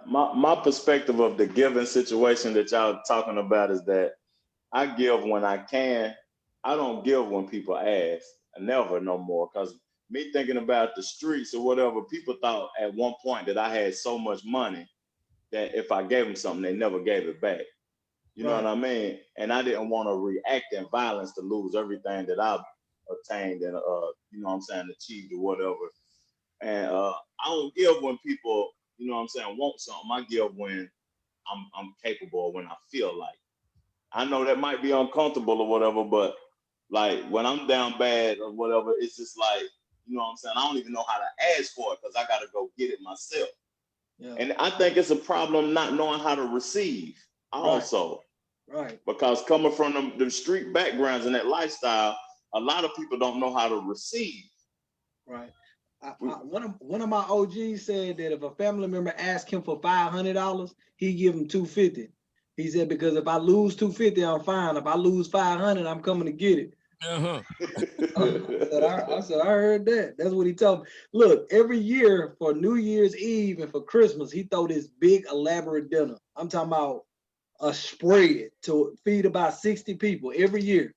[SPEAKER 1] my perspective of the giving situation that y'all talking about is that I give when I can. I don't give when people ask. I never no more, because me thinking about the streets or whatever, people thought at one point that I had so much money that if I gave them something, they never gave it back. You know what I mean? And I didn't want to react in violence to lose everything that I've attained and, achieved or whatever. And I don't give when people, want something. I give when I'm capable, when I feel like. I know that might be uncomfortable or whatever, but like when I'm down bad or whatever, it's just like, I don't even know how to ask for it, because I got to go get it myself. Yeah. And I think it's a problem not knowing how to receive also.
[SPEAKER 3] Right.
[SPEAKER 1] Because coming from the street backgrounds and that lifestyle, a lot of people don't know how to receive.
[SPEAKER 3] Right. One of my OGs said that if a family member asked him for $500, he'd give him $250. He said, because if I lose $250, I'm fine. If I lose $500, I'm coming to get it.
[SPEAKER 2] I
[SPEAKER 3] said, I heard that. That's what he told me. Look, every year for New Year's Eve and for Christmas, he throw this big elaborate dinner. I'm talking about a spread to feed about 60 people every year.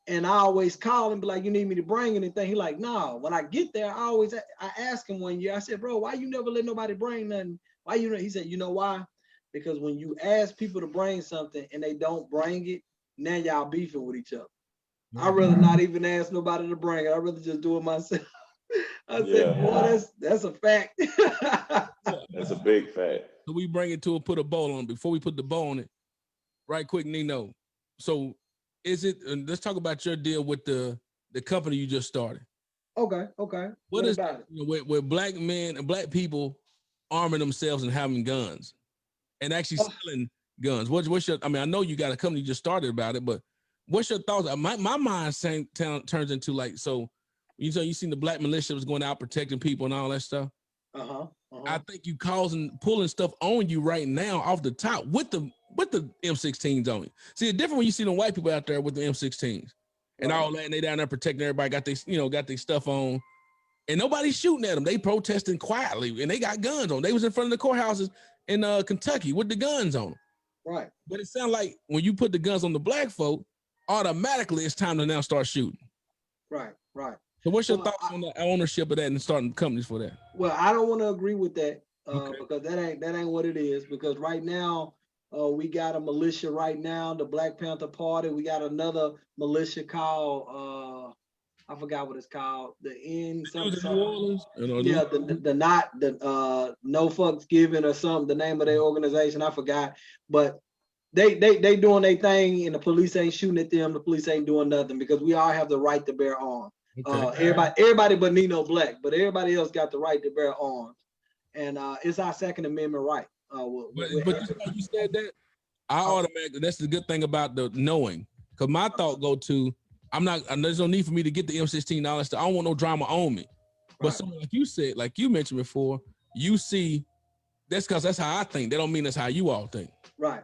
[SPEAKER 3] And I always call him, be like, you need me to bring anything? He like, no. When I get there, I ask him one year, I said, bro, why you never let nobody bring nothing? He said, you know why? Because when you ask people to bring something and they don't bring it, now y'all beefing with each other. I'd rather not even ask nobody to bring it. I'd rather just do it myself. I said, boy, that's a fact.
[SPEAKER 1] That's a big fact.
[SPEAKER 2] So we bring it to put a bow on. Before we put the bow on it, right quick, Nino. So let's talk about your deal with the company you just started.
[SPEAKER 3] Okay.
[SPEAKER 2] What is about it? With black men and black people arming themselves and having guns and actually selling guns? What's your, I know you got a company you just started about it, but what's your thoughts? My mind turns into like, so you seen the black militia was going out protecting people and all that stuff. I think you pulling stuff on you right now off the top with the M16s on you. See, it's different when you see the white people out there with the M16s and all that, and they down there protecting everybody, got their stuff on, and nobody's shooting at them. They protesting quietly, and they got guns on. They was in front of the courthouses in Kentucky with the guns on them. Right. But it sounds like when you put the guns on the black folk, automatically it's time to now start shooting.
[SPEAKER 3] Right.
[SPEAKER 2] So what's your thoughts on the ownership of that and starting companies for that?
[SPEAKER 3] Well, I don't want to agree with that because that ain't what it is. Because right now, we got a militia right now, the Black Panther Party. We got another militia called I forgot what it's called. The N something. New Orleans. Yeah, the No Fucks Given or something. The name of their organization I forgot, but they doing their thing, and the police ain't shooting at them. The police ain't doing nothing because we all have the right to bear arms. Okay. Everybody but Nino Black, but everybody else got the right to bear arms, and it's our Second Amendment right.
[SPEAKER 2] But you said that, I automatically, that's the good thing about the knowing, because my thought go to, there's no need for me to get the M16 and all that stuff. I don't want no drama on me. But someone like you said, like you mentioned before, you see, that's because that's how I think. That don't mean that's how you all think.
[SPEAKER 3] Right.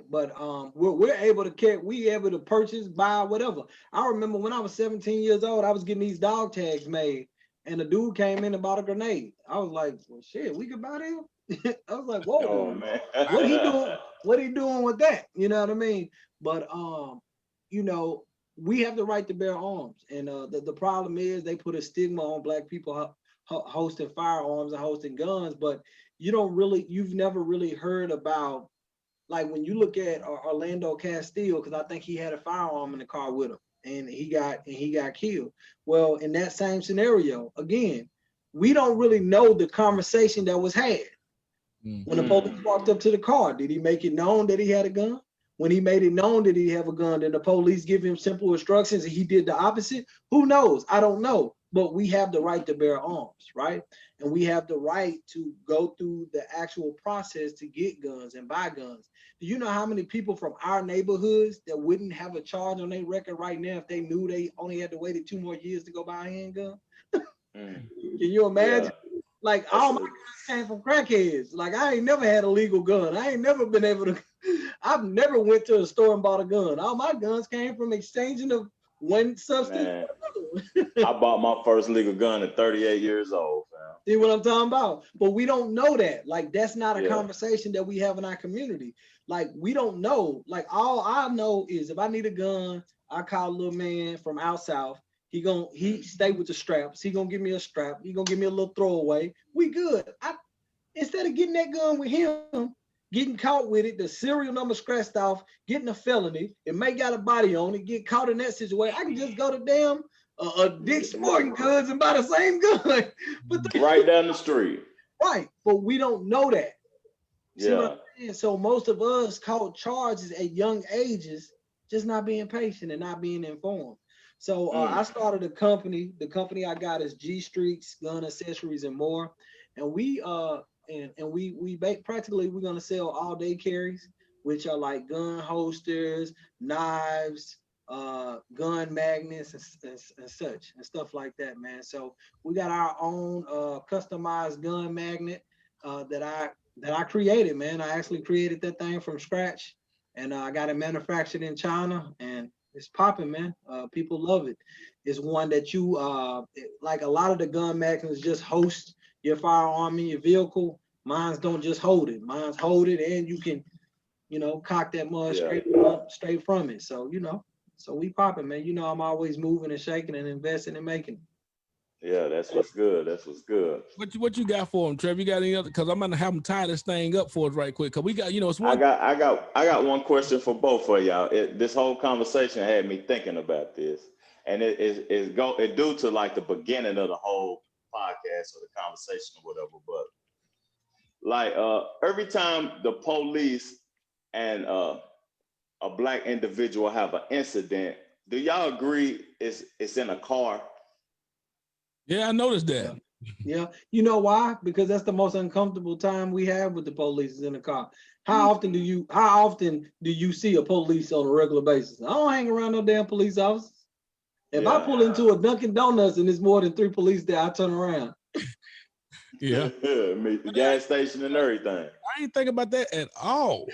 [SPEAKER 3] But we're able to purchase, buy, whatever. I remember when I was 17 years old, I was getting these dog tags made, and a dude came in and bought a grenade. I was like, well, shit, we could buy them. I was like, whoa, man. What he doing? What he doing with that? You know what I mean? But we have the right to bear arms, and the problem is they put a stigma on Black people hosting firearms and hosting guns, but you've never really heard about, like when you look at Orlando Castile, because I think he had a firearm in the car with him, and he got killed. Well, in that same scenario, again, we don't really know the conversation that was had. When the police walked up to the car, did he make it known that he had a gun? When he made it known that he have a gun, did the police give him simple instructions and he did the opposite? Who knows? I don't know. But we have the right to bear arms, right? And we have the right to go through the actual process to get guns and buy guns. Do you know how many people from our neighborhoods that wouldn't have a charge on their record right now if they knew they only had to wait 2 more years to go buy a handgun? Can you imagine? Yeah. Like, all my guns came from crackheads. Like, I ain't never had a legal gun. I ain't never been able to, I've never went to a store and bought a gun. All my guns came from exchanging of one substance.
[SPEAKER 1] I bought my first legal gun at 38 years old, fam.
[SPEAKER 3] See what I'm talking about? But we don't know that. Like, that's not a conversation that we have in our community. Like, we don't know. Like, all I know is if I need a gun, I call a little man from out south. He stay with the straps. He gonna give me a strap. He gonna give me a little throwaway. We good. Instead of getting that gun with him, getting caught with it, the serial number scratched off, getting a felony, it may got a body on it, get caught in that situation, I can just go to damn Dick's Sporting Goods and buy the same gun. But
[SPEAKER 1] right down the street.
[SPEAKER 3] Right, but we don't know that. See what I'm saying? So most of us caught charges at young ages, just not being patient and not being informed. So I started a company. The company I got is G Streets Gun Accessories and More, and we practically we're gonna sell all day carries, which are like gun holsters, knives, gun magnets, and such and stuff like that, man. So we got our own customized gun magnet that I created, man. I actually created that thing from scratch, and I got it manufactured in China, and it's popping, man. People love it. It's one that you like. A lot of the gun magnets just host your firearm in your vehicle. Mine's don't just hold it. Mine's hold it, and you can, cock that mud straight from it. So so we popping, man. I'm always moving and shaking and investing and making.
[SPEAKER 1] Yeah, that's what's good. That's what's good.
[SPEAKER 2] What you got for him, Trev? You got any other? Because I'm gonna have him tie this thing up for us right quick. Because we got, it's one.
[SPEAKER 1] I got one question for both of y'all. This whole conversation had me thinking about this, and it due to like the beginning of the whole podcast or the conversation or whatever. But like every time the police and a Black individual have an incident, do y'all agree it's in a car?
[SPEAKER 2] Yeah, I noticed that.
[SPEAKER 3] Yeah. You know why? Because that's the most uncomfortable time we have with the police is in the car. How often do you see a police on a regular basis? I don't hang around no damn police officers. If I pull into a Dunkin' Donuts and there's more than 3 police there, I turn around.
[SPEAKER 2] Yeah.
[SPEAKER 1] The gas station and everything.
[SPEAKER 2] I ain't think about that at all.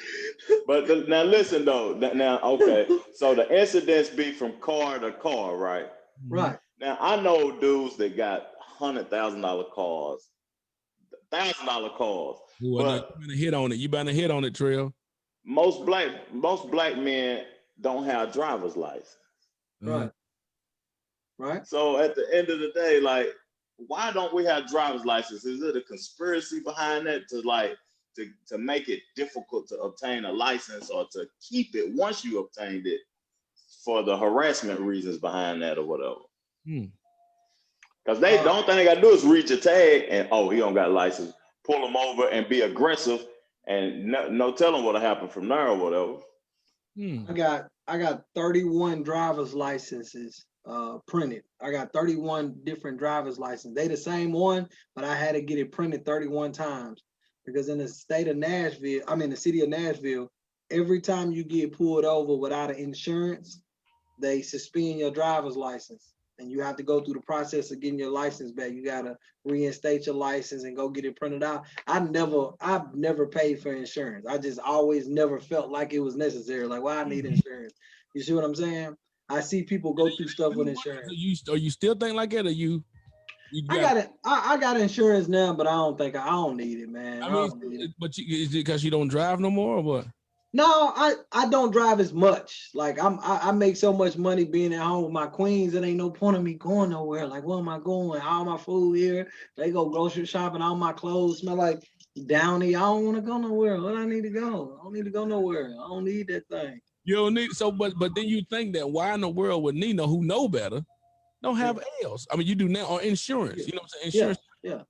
[SPEAKER 1] But now listen though. Now, okay. So the incidents be from car to car, right?
[SPEAKER 3] Right.
[SPEAKER 1] Now I know dudes that got $100,000 cars, $1,000 cars.
[SPEAKER 2] Boy, no, you
[SPEAKER 1] But
[SPEAKER 2] better hit on it. You better hit on it, Trill.
[SPEAKER 1] most black men don't have driver's license.
[SPEAKER 3] Right. Right.
[SPEAKER 1] So at the end of the day, like, why don't we have driver's license? Is it a conspiracy behind that to make it difficult to obtain a license or to keep it once you obtained it for the harassment reasons behind that or whatever? Because the only thing they gotta do is reach a tag and he don't got a license, pull them over and be aggressive and no telling what'll happen from there or whatever.
[SPEAKER 3] I got 31 driver's licenses printed. I got 31 different driver's licenses. They the same one, but I had to get it printed 31 times because in the city of Nashville, every time you get pulled over without an insurance, they suspend your driver's license. And you have to go through the process of getting your license back. You gotta reinstate your license and go get it printed out. I've never paid for insurance. I just always never felt like it was necessary. Like, why I need insurance? You see what I'm saying? I see people go through stuff with insurance.
[SPEAKER 2] Are you still think like that, or you
[SPEAKER 3] I got it. I got insurance now, but I don't need it, man.
[SPEAKER 2] I mean, but is it because you don't drive no more, or what?
[SPEAKER 3] No, I don't drive as much. Like I make so much money being at home with my queens. It ain't no point of me going nowhere. Like, where am I going? All my food here. They go grocery shopping. All my clothes smell like Downy. I don't want to go nowhere. What I need to go? I don't need to go nowhere. I don't need that thing.
[SPEAKER 2] You don't need but then you think that why in the world would Nino, who know better, don't have L's? I mean, you do now on insurance. You know what I'm saying? Insurance.
[SPEAKER 3] Yeah.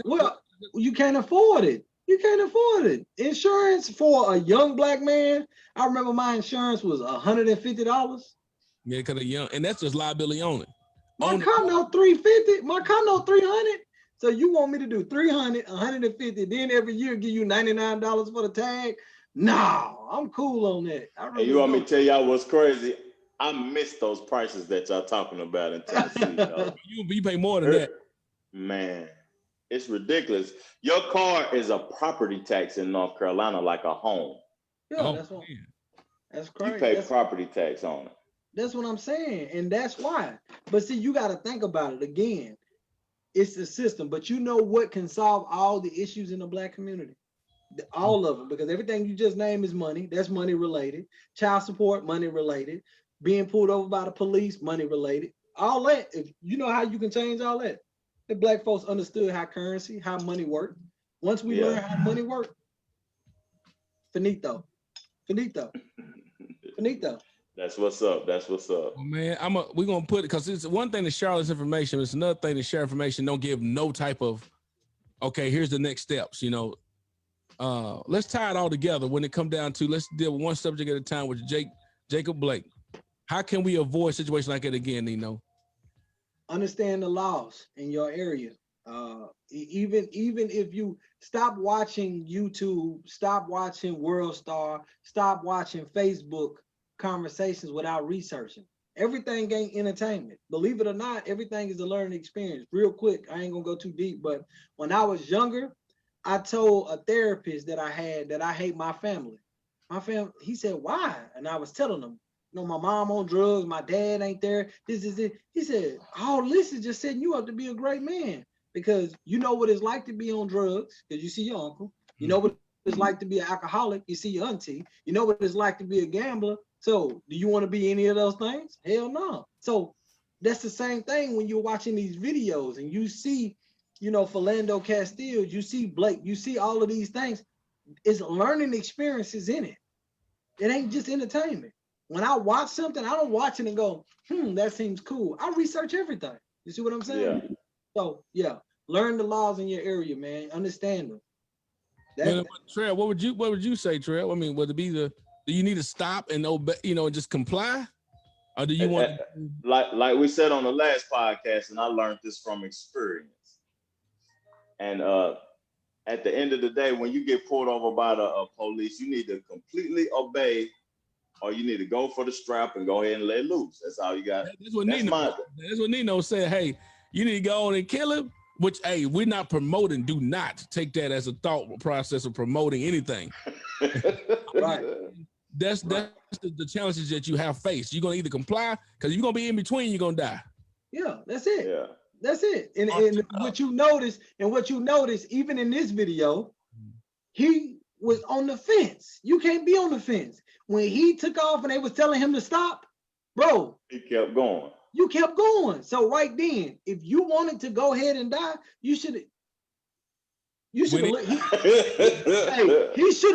[SPEAKER 3] Well, you can't afford it. You can't afford it. Insurance for a young black man. I remember my insurance was $150.
[SPEAKER 2] Yeah, because of young, and that's just liability only.
[SPEAKER 3] My car note $350. My car note $300. So you want me to do $300, $150, then every year give you $99 for the tag? No, I'm cool on that.
[SPEAKER 1] Hey, you want me to tell y'all what's crazy? I miss those prices that y'all talking about in Tennessee.
[SPEAKER 2] You pay more than that.
[SPEAKER 1] Man, it's ridiculous. Your car is a property tax in North Carolina, like a home.
[SPEAKER 3] Yeah, that's crazy.
[SPEAKER 1] You pay property tax on it.
[SPEAKER 3] That's what I'm saying, and that's why. But see, you got to think about it again. It's the system, but you know what can solve all the issues in the black community? All of them, because everything you just named is money. That's money related. Child support, money related. Being pulled over by the police, money related. All that. If you know how you can change all that. The black folks understood how money worked. Once we learn how money worked, finito.
[SPEAKER 1] That's what's up.
[SPEAKER 2] Well, man, we're gonna put it because it's one thing to share all this information. It's another thing to share information. Don't give no type of here's the next steps. Let's tie it all together when it come down to let's deal with one subject at a time with Jacob Blake. How can we avoid situations like that again, Nino?
[SPEAKER 3] Understand the laws in your area. Even if you stop watching YouTube, stop watching World Star, stop watching Facebook conversations without researching. Everything ain't entertainment. Believe it or not, everything is a learning experience. Real quick, I ain't gonna go too deep, but when I was younger, I told a therapist that I hate my family. He said, why? And I was telling him, my mom on drugs, my dad ain't there. This is it. He said, all this is just setting you up to be a great man because you know what it's like to be on drugs because you see your uncle. You know what it's like to be an alcoholic. You see your auntie. You know what it's like to be a gambler. So do you want to be any of those things? Hell no. So that's the same thing when you're watching these videos and you see, Philando Castile, you see Blake, you see all of these things. It's learning experiences in it. It ain't just entertainment. When I watch something, I don't watch it and go, that seems cool. I research everything. You see what I'm saying?
[SPEAKER 1] Yeah.
[SPEAKER 3] So learn the laws in your area, man. Understand them.
[SPEAKER 2] Trell, what would you say, Trell? I mean, would it be do you need to stop and obey, and just comply? Or do you want
[SPEAKER 1] like we said on the last podcast, and I learned this from experience. And at the end of the day, when you get pulled over by the police, you need to completely obey, or you need to go for the strap and go ahead and let loose. That's all you got.
[SPEAKER 2] That's what Nino said. Hey, you need to go on and kill him, Which, hey, we're not promoting. Do not take that as a thought process of promoting anything.
[SPEAKER 3] Right.
[SPEAKER 2] That's the challenges that you have faced. You're gonna either comply because you're gonna be in between. You're gonna die.
[SPEAKER 3] Yeah, that's it.
[SPEAKER 1] Yeah.
[SPEAKER 3] That's it. And what you notice, even in this video, he was on the fence. You can't be on the fence. When he took off and they was telling him to stop, bro,
[SPEAKER 1] He kept going.
[SPEAKER 3] you kept going. So right then, if you wanted to go ahead and die, you should have. He should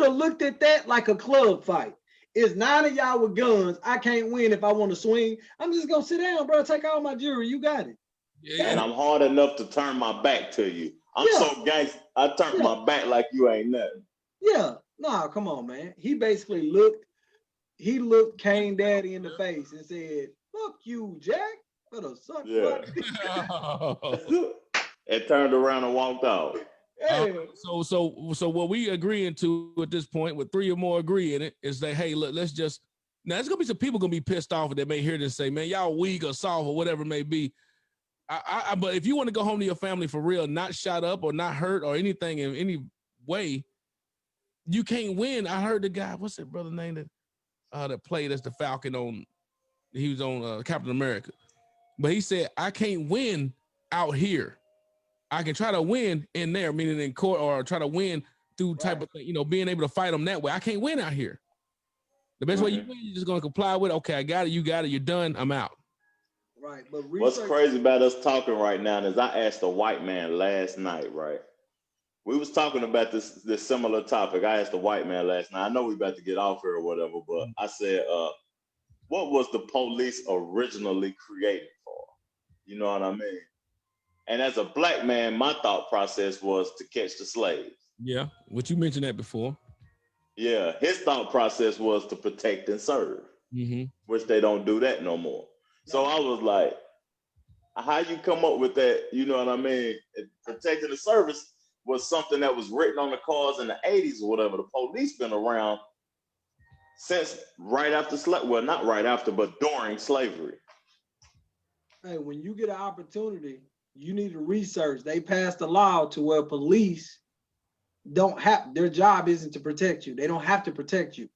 [SPEAKER 3] have looked at that like a club fight. It's 9 of y'all with guns. I can't win if I want to swing. I'm just gonna sit down, bro. Take all my jewelry. You got it.
[SPEAKER 2] Yeah.
[SPEAKER 1] And I'm hard enough to turn my back to you. I'm so gangster. I turned my back like you ain't nothing.
[SPEAKER 3] Yeah. Nah, come on, man. He basically looked Kane Daddy in the face and said, "Fuck you, Jack." Better suck.
[SPEAKER 1] Yeah. And turned around and walked out.
[SPEAKER 2] So what we agreeing to at this point, with 3 or more agree in it, is that, hey, look, let's just, now there's gonna be some people gonna be pissed off that may hear this and say, man, y'all weak or soft or whatever it may be. But if you want to go home to your family for real, not shot up or not hurt or anything in any way, you can't win. I heard the guy, what's that brother name that played as the Falcon he was on Captain America. But he said, I can't win out here. I can try to win in there, meaning in court, or try to win through type of thing, being able to fight them that way. I can't win out here. The best way you win, you're just going to comply with, okay, I got it, you're done, I'm out.
[SPEAKER 3] Right, but
[SPEAKER 1] what's crazy about us talking right now is I asked a white man last night, right? We was talking about this similar topic. I asked a white man last night. I know we about to get off here or whatever, but I said, what was the police originally created for? You know what I mean? And as a black man, my thought process was to catch the slaves.
[SPEAKER 2] Yeah, what you mentioned that before.
[SPEAKER 1] Yeah, his thought process was to protect and serve, which they don't do that no more. So I was like, how you come up with that? You know what I mean? Protecting the service was something that was written on the cars in the 80s or whatever. The police been around since right after slavery. Well, not right after, but during slavery.
[SPEAKER 3] Hey, when you get an opportunity, you need to research. They passed a law to where police their job isn't to protect you. They don't have to protect you.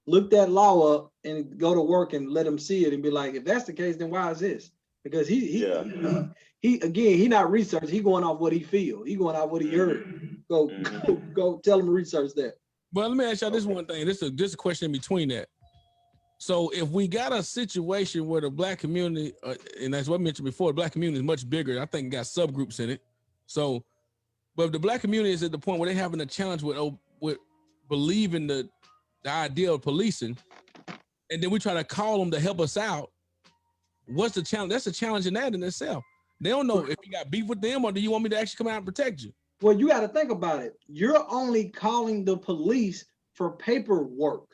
[SPEAKER 3] Look that law up and go to work and let them see it and be like, if that's the case, then why is this? Because he not researching. He going off what he feel. He going off what he heard. Go tell him to research that.
[SPEAKER 2] But let me ask y'all this one thing. This is a question in between that. So if we got a situation where the black community, and that's what I mentioned before, the black community is much bigger. I think it got subgroups in it. So, but if the black community is at the point where they're having a challenge with believing the idea of policing, and then we try to call them to help us out, what's the challenge? That's a challenge in that in itself. They don't know if you got beef with them or do you want me to actually come out and protect you?
[SPEAKER 3] Well, you got to think about it. You're only calling the police for paperwork.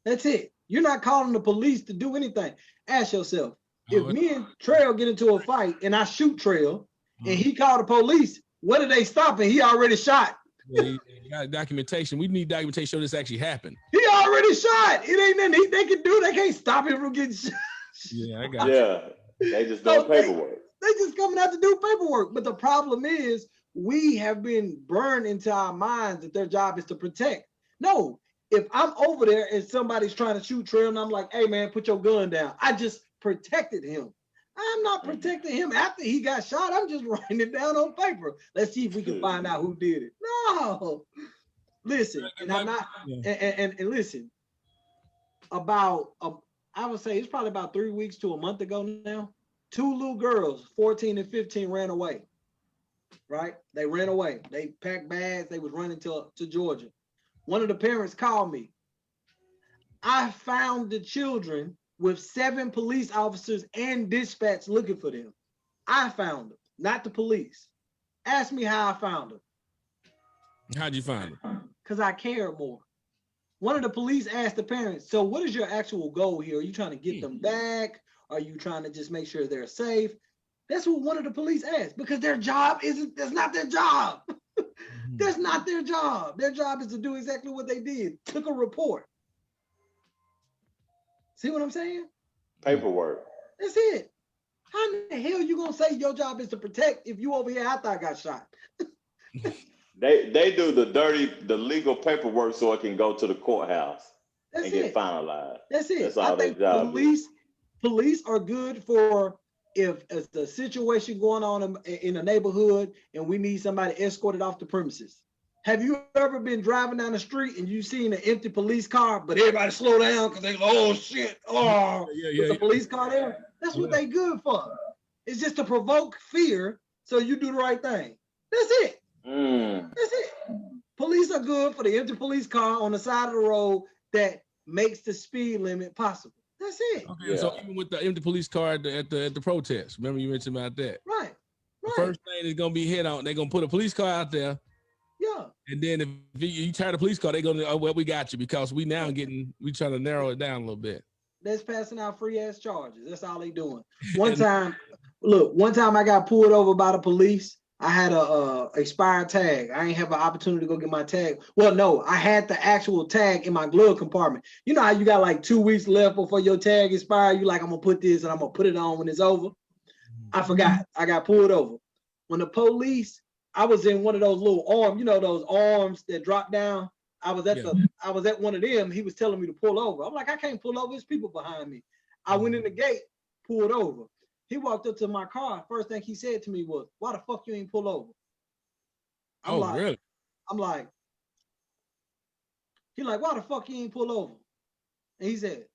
[SPEAKER 3] That's it. You're not calling the police to do anything. Ask yourself, if me and Trail get into a fight and I shoot Trail and he called the police, what are they stopping? He already shot.
[SPEAKER 2] Yeah, you got documentation. We need documentation to show this actually happened.
[SPEAKER 3] He already shot. It ain't nothing they can do. They can't stop him from getting shot.
[SPEAKER 2] Yeah, I got
[SPEAKER 1] they just do paperwork.
[SPEAKER 3] They just coming out to do paperwork. But the problem is we have been burned into our minds that their job is to protect. No, if I'm over there and somebody's trying to shoot Trail and I'm like, hey man, put your gun down. I just protected him. I'm not protecting him after he got shot. I'm just writing it down on paper. Let's see if we can find out who did it. No. Listen, and I'm not, and listen, about, I would say it's probably about 3 weeks to a month ago now, 2 little girls, 14 and 15, ran away, right? They ran away. They packed bags. They was running to Georgia. One of the parents called me. I found the children with 7 police officers and dispatch looking for them. I found them, not the police. Ask me how I found them.
[SPEAKER 2] How'd you find them?
[SPEAKER 3] Because I care more. One of the police asked the parents, so what is your actual goal here? Are you trying to get them back? Are you trying to just make sure they're safe? That's what one of the police asked, because their job that's not their job. That's not their job. Their job is to do exactly what they did. Took a report. See what I'm saying?
[SPEAKER 1] Paperwork.
[SPEAKER 3] That's it. How in the the hell you gonna say your job is to protect if you over here after I got shot?
[SPEAKER 1] They do the legal paperwork so it can go to the courthouse and get finalized.
[SPEAKER 3] That's it.
[SPEAKER 1] That's all
[SPEAKER 3] I think
[SPEAKER 1] their job
[SPEAKER 3] police are good for if it's a situation going on in a neighborhood and we need somebody escorted off the premises. Have you ever been driving down the street and you seen an empty police car, but everybody slow down because they like, oh shit, there's a police car there? That's what they good for. It's just to provoke fear so you do the right thing. That's it. That's it. Police are good for the empty police car on the side of the road that makes the speed limit possible. That's it.
[SPEAKER 2] Okay, so even with the empty police car at the protest, remember you mentioned about that?
[SPEAKER 3] Right.
[SPEAKER 2] The first thing is gonna be hit on. They're gonna put a police car out there.
[SPEAKER 3] Yeah.
[SPEAKER 2] And then if you turn the police car, they're gonna, oh well, we got you because we trying to narrow it down a little bit.
[SPEAKER 3] That's passing out free ass charges. That's all they doing. One time I got pulled over by the police. I had a expired tag. I ain't have an opportunity to go get my tag. Well, no, I had the actual tag in my glove compartment. You know how you got like 2 weeks left before your tag expires? You like, I'm gonna put this and I'm gonna put it on when it's over. I forgot. I got pulled over. When the police, I was in one of those little arms, you know, those arms that drop down. I was at one of them. He was telling me to pull over. I'm like, I can't pull over. There's people behind me. I went in the gate, pulled over. He walked up to my car. First thing he said to me was, why the fuck you ain't pull over?
[SPEAKER 2] Really?
[SPEAKER 3] I'm like, he like, why the fuck you ain't pull over? And he said,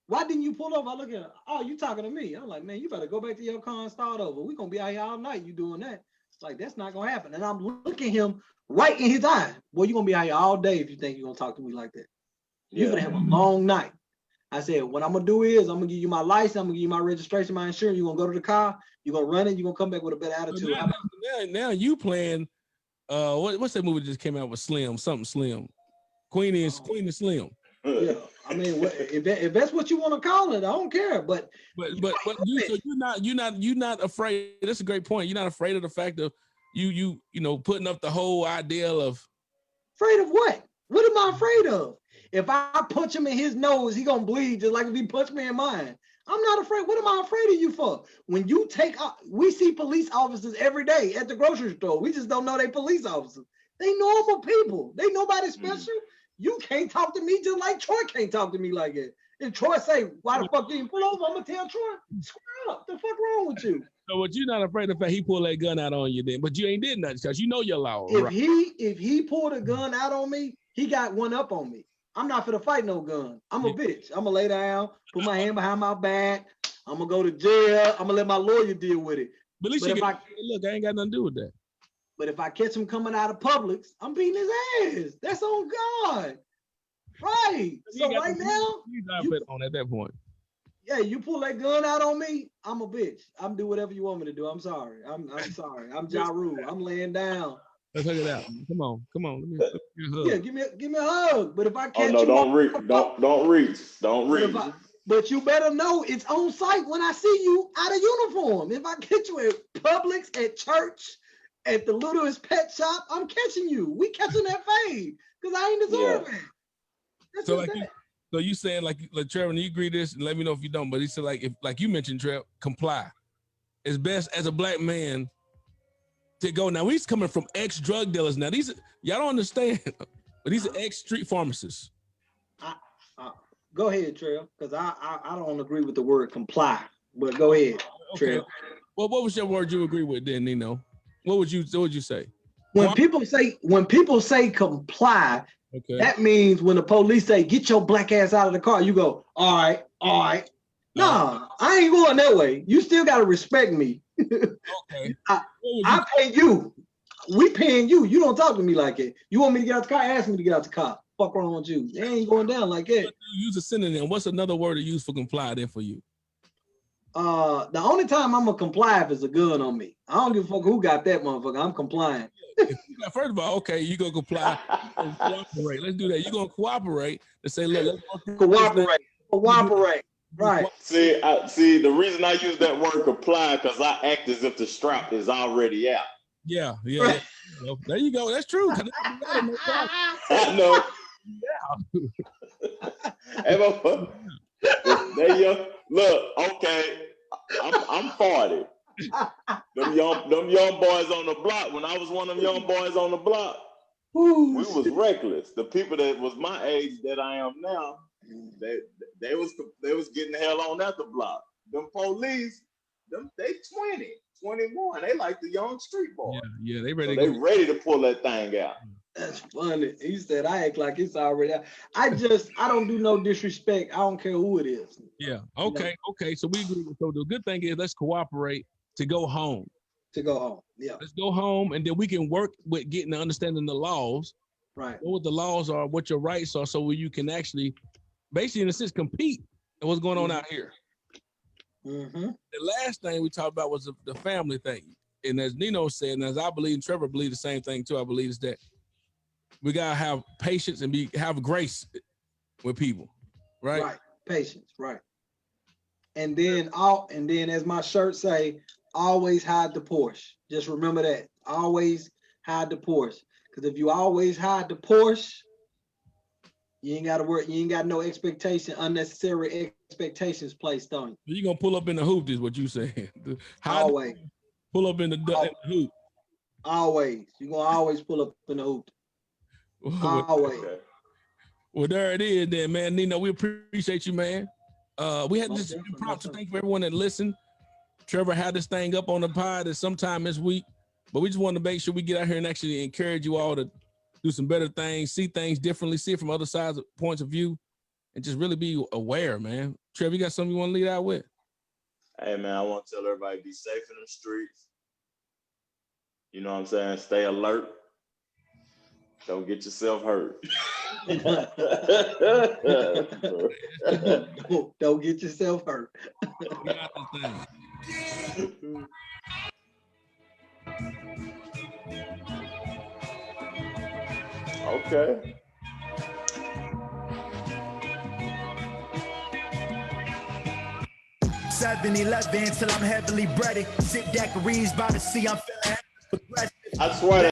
[SPEAKER 3] why didn't you pull over? I look at him, oh, you talking to me. I'm like, man, you better go back to your car and start over. We're going to be out here all night. You doing that. Like, that's not going to happen. And I'm looking him right in his eye. Boy, you're going to be out here all day if you think you're going to talk to me like that. You're going to have a long night. I said, what I'm going to do is I'm going to give you my license. I'm going to give you my registration, my insurance. You're going to go to the car. You're going to run it. You're going to come back with a better attitude.
[SPEAKER 2] Now you playing, what's that movie that just came out with Slim? Something Slim. Queen is Slim.
[SPEAKER 3] Yeah, I mean, if that's what you want to call it, I don't care. But you're not afraid. That's a great point. You're not afraid of the fact of you putting up the whole ideal of. Afraid of what? What am I afraid of? If I punch him in his nose, he gonna bleed just like if he punched me in mine. I'm not afraid. What am I afraid of you for? When you we see police officers every day at the grocery store. We just don't know they police officers. They normal people. They nobody special. You can't talk to me just like Troy can't talk to me like that. If Troy say, why the fuck you didn't pull over? I'm gonna tell Troy, square up. The fuck wrong with you?
[SPEAKER 2] So what you're not afraid of the fact he pulled that gun out on you then, but you ain't did nothing because you know your law.
[SPEAKER 3] If he pulled a gun out on me, he got one up on me. I'm not finna fight no gun. I'm a bitch. I'm gonna lay down, put my hand behind my back. I'm gonna go to jail. I'm gonna let my lawyer deal with it.
[SPEAKER 2] But at least look, I ain't got nothing to do with that.
[SPEAKER 3] But if I catch him coming out of Publix, I'm beating his ass. That's on God. Right. So right now,
[SPEAKER 2] on at that point.
[SPEAKER 3] Yeah, you pull that gun out on me, I'm a bitch. I'm do whatever you want me to do. I'm sorry. I'm sorry. I'm Ja Rule. I'm laying down.
[SPEAKER 2] Let's hug it out. Come on. Let me
[SPEAKER 3] yeah, give me a hug. But if I catch
[SPEAKER 1] you, don't reach.
[SPEAKER 3] But you better know it's on site when I see you out of uniform. If I catch you at Publix, at church, at the littlest pet shop, I'm catching you. We catching that fade because I ain't deserving. Yeah.
[SPEAKER 2] So you saying like Trevor, you agree this? And let me know if you don't. But he said like you mentioned, Trev, comply. It's best as a black man to go. Now he's coming from ex-drug dealers. Now y'all don't understand, but these are ex-street pharmacists.
[SPEAKER 3] Go ahead, Trev, because I don't agree with the word comply. But go ahead, Trev.
[SPEAKER 2] Well, what was your word you agree with then, Nino? What would you say?
[SPEAKER 3] When people say comply,
[SPEAKER 2] okay,
[SPEAKER 3] that means when the police say get your black ass out of the car, you go, all right. Nah, I ain't going that way. You still gotta respect me.
[SPEAKER 2] Okay.
[SPEAKER 3] I pay you. We paying you. You don't talk to me like that. You want me to get out the car? Ask me to get out the car. Fuck wrong with you? They ain't going down like that.
[SPEAKER 2] Use a synonym. What's another word to use for comply there for you?
[SPEAKER 3] The only time I'm gonna comply if it's a gun on me. I don't give a fuck who got that motherfucker. I'm complying.
[SPEAKER 2] First of all, okay, you gonna comply. Cooperate. Let's do that. You gonna cooperate and say, look, let's
[SPEAKER 3] cooperate. Right.
[SPEAKER 1] See, the reason I use that word comply because I act as if the strap is already out.
[SPEAKER 2] Yeah. Well, there you go. That's true.
[SPEAKER 1] I know. Yeah. There you look. Okay, I'm 40. Them young boys on the block. When I was one of them young boys on the block, we was reckless. The people that was my age that I am now, they was getting the hell on at the block. Them police, they 20, 21. They like the young street boys.
[SPEAKER 2] Yeah, they ready.
[SPEAKER 1] So they ready to pull that thing out.
[SPEAKER 3] That's funny. He said, I act like it's already out. I don't do no disrespect. I don't care who it is.
[SPEAKER 2] Yeah. Okay. Okay. So we agree. So the good thing is let's cooperate to go home.
[SPEAKER 3] To go home. Yeah.
[SPEAKER 2] Let's go home, and then we can work with getting the understanding the laws.
[SPEAKER 3] Right.
[SPEAKER 2] Know what the laws are, what your rights are, so you can actually, basically, in a sense, compete in what's going on out here.
[SPEAKER 3] Mm-hmm.
[SPEAKER 2] The last thing we talked about was the family thing. And as Nino said, and as I believe, and Trevor believe the same thing too, I believe is that we gotta have patience and have grace with people, right?
[SPEAKER 3] Right, patience, right. And then as my shirt say, always hide the Porsche. Just remember that. Always hide the Porsche. Because if you always hide the Porsche, you ain't gotta work. You ain't got no unnecessary expectations placed on you.
[SPEAKER 2] You're gonna pull up in the hoop, is what you saying.
[SPEAKER 3] Always.
[SPEAKER 2] Pull up in the hoop.
[SPEAKER 3] Always. You're gonna always pull up in the hoop. Always.
[SPEAKER 2] Well, there it is then, man. Nino, we appreciate you, man. We had this impromptu thing for everyone that listened. Trevor had this thing up on the pod at sometime this week, but we just wanted to make sure we get out here and actually encourage you all to do some better things, see things differently, see it from other sides, points of view, and just really be aware, man. Trevor, you got something you want to lead out with?
[SPEAKER 1] Hey, man, I want to tell everybody be safe in the streets. You know what I'm saying? Stay alert. Don't get yourself hurt.
[SPEAKER 3] Don't get yourself hurt.
[SPEAKER 1] Okay.
[SPEAKER 4] (7-11) till I'm heavily breaded. Sip daiquiris by the sea, I'm feeling.
[SPEAKER 1] I swear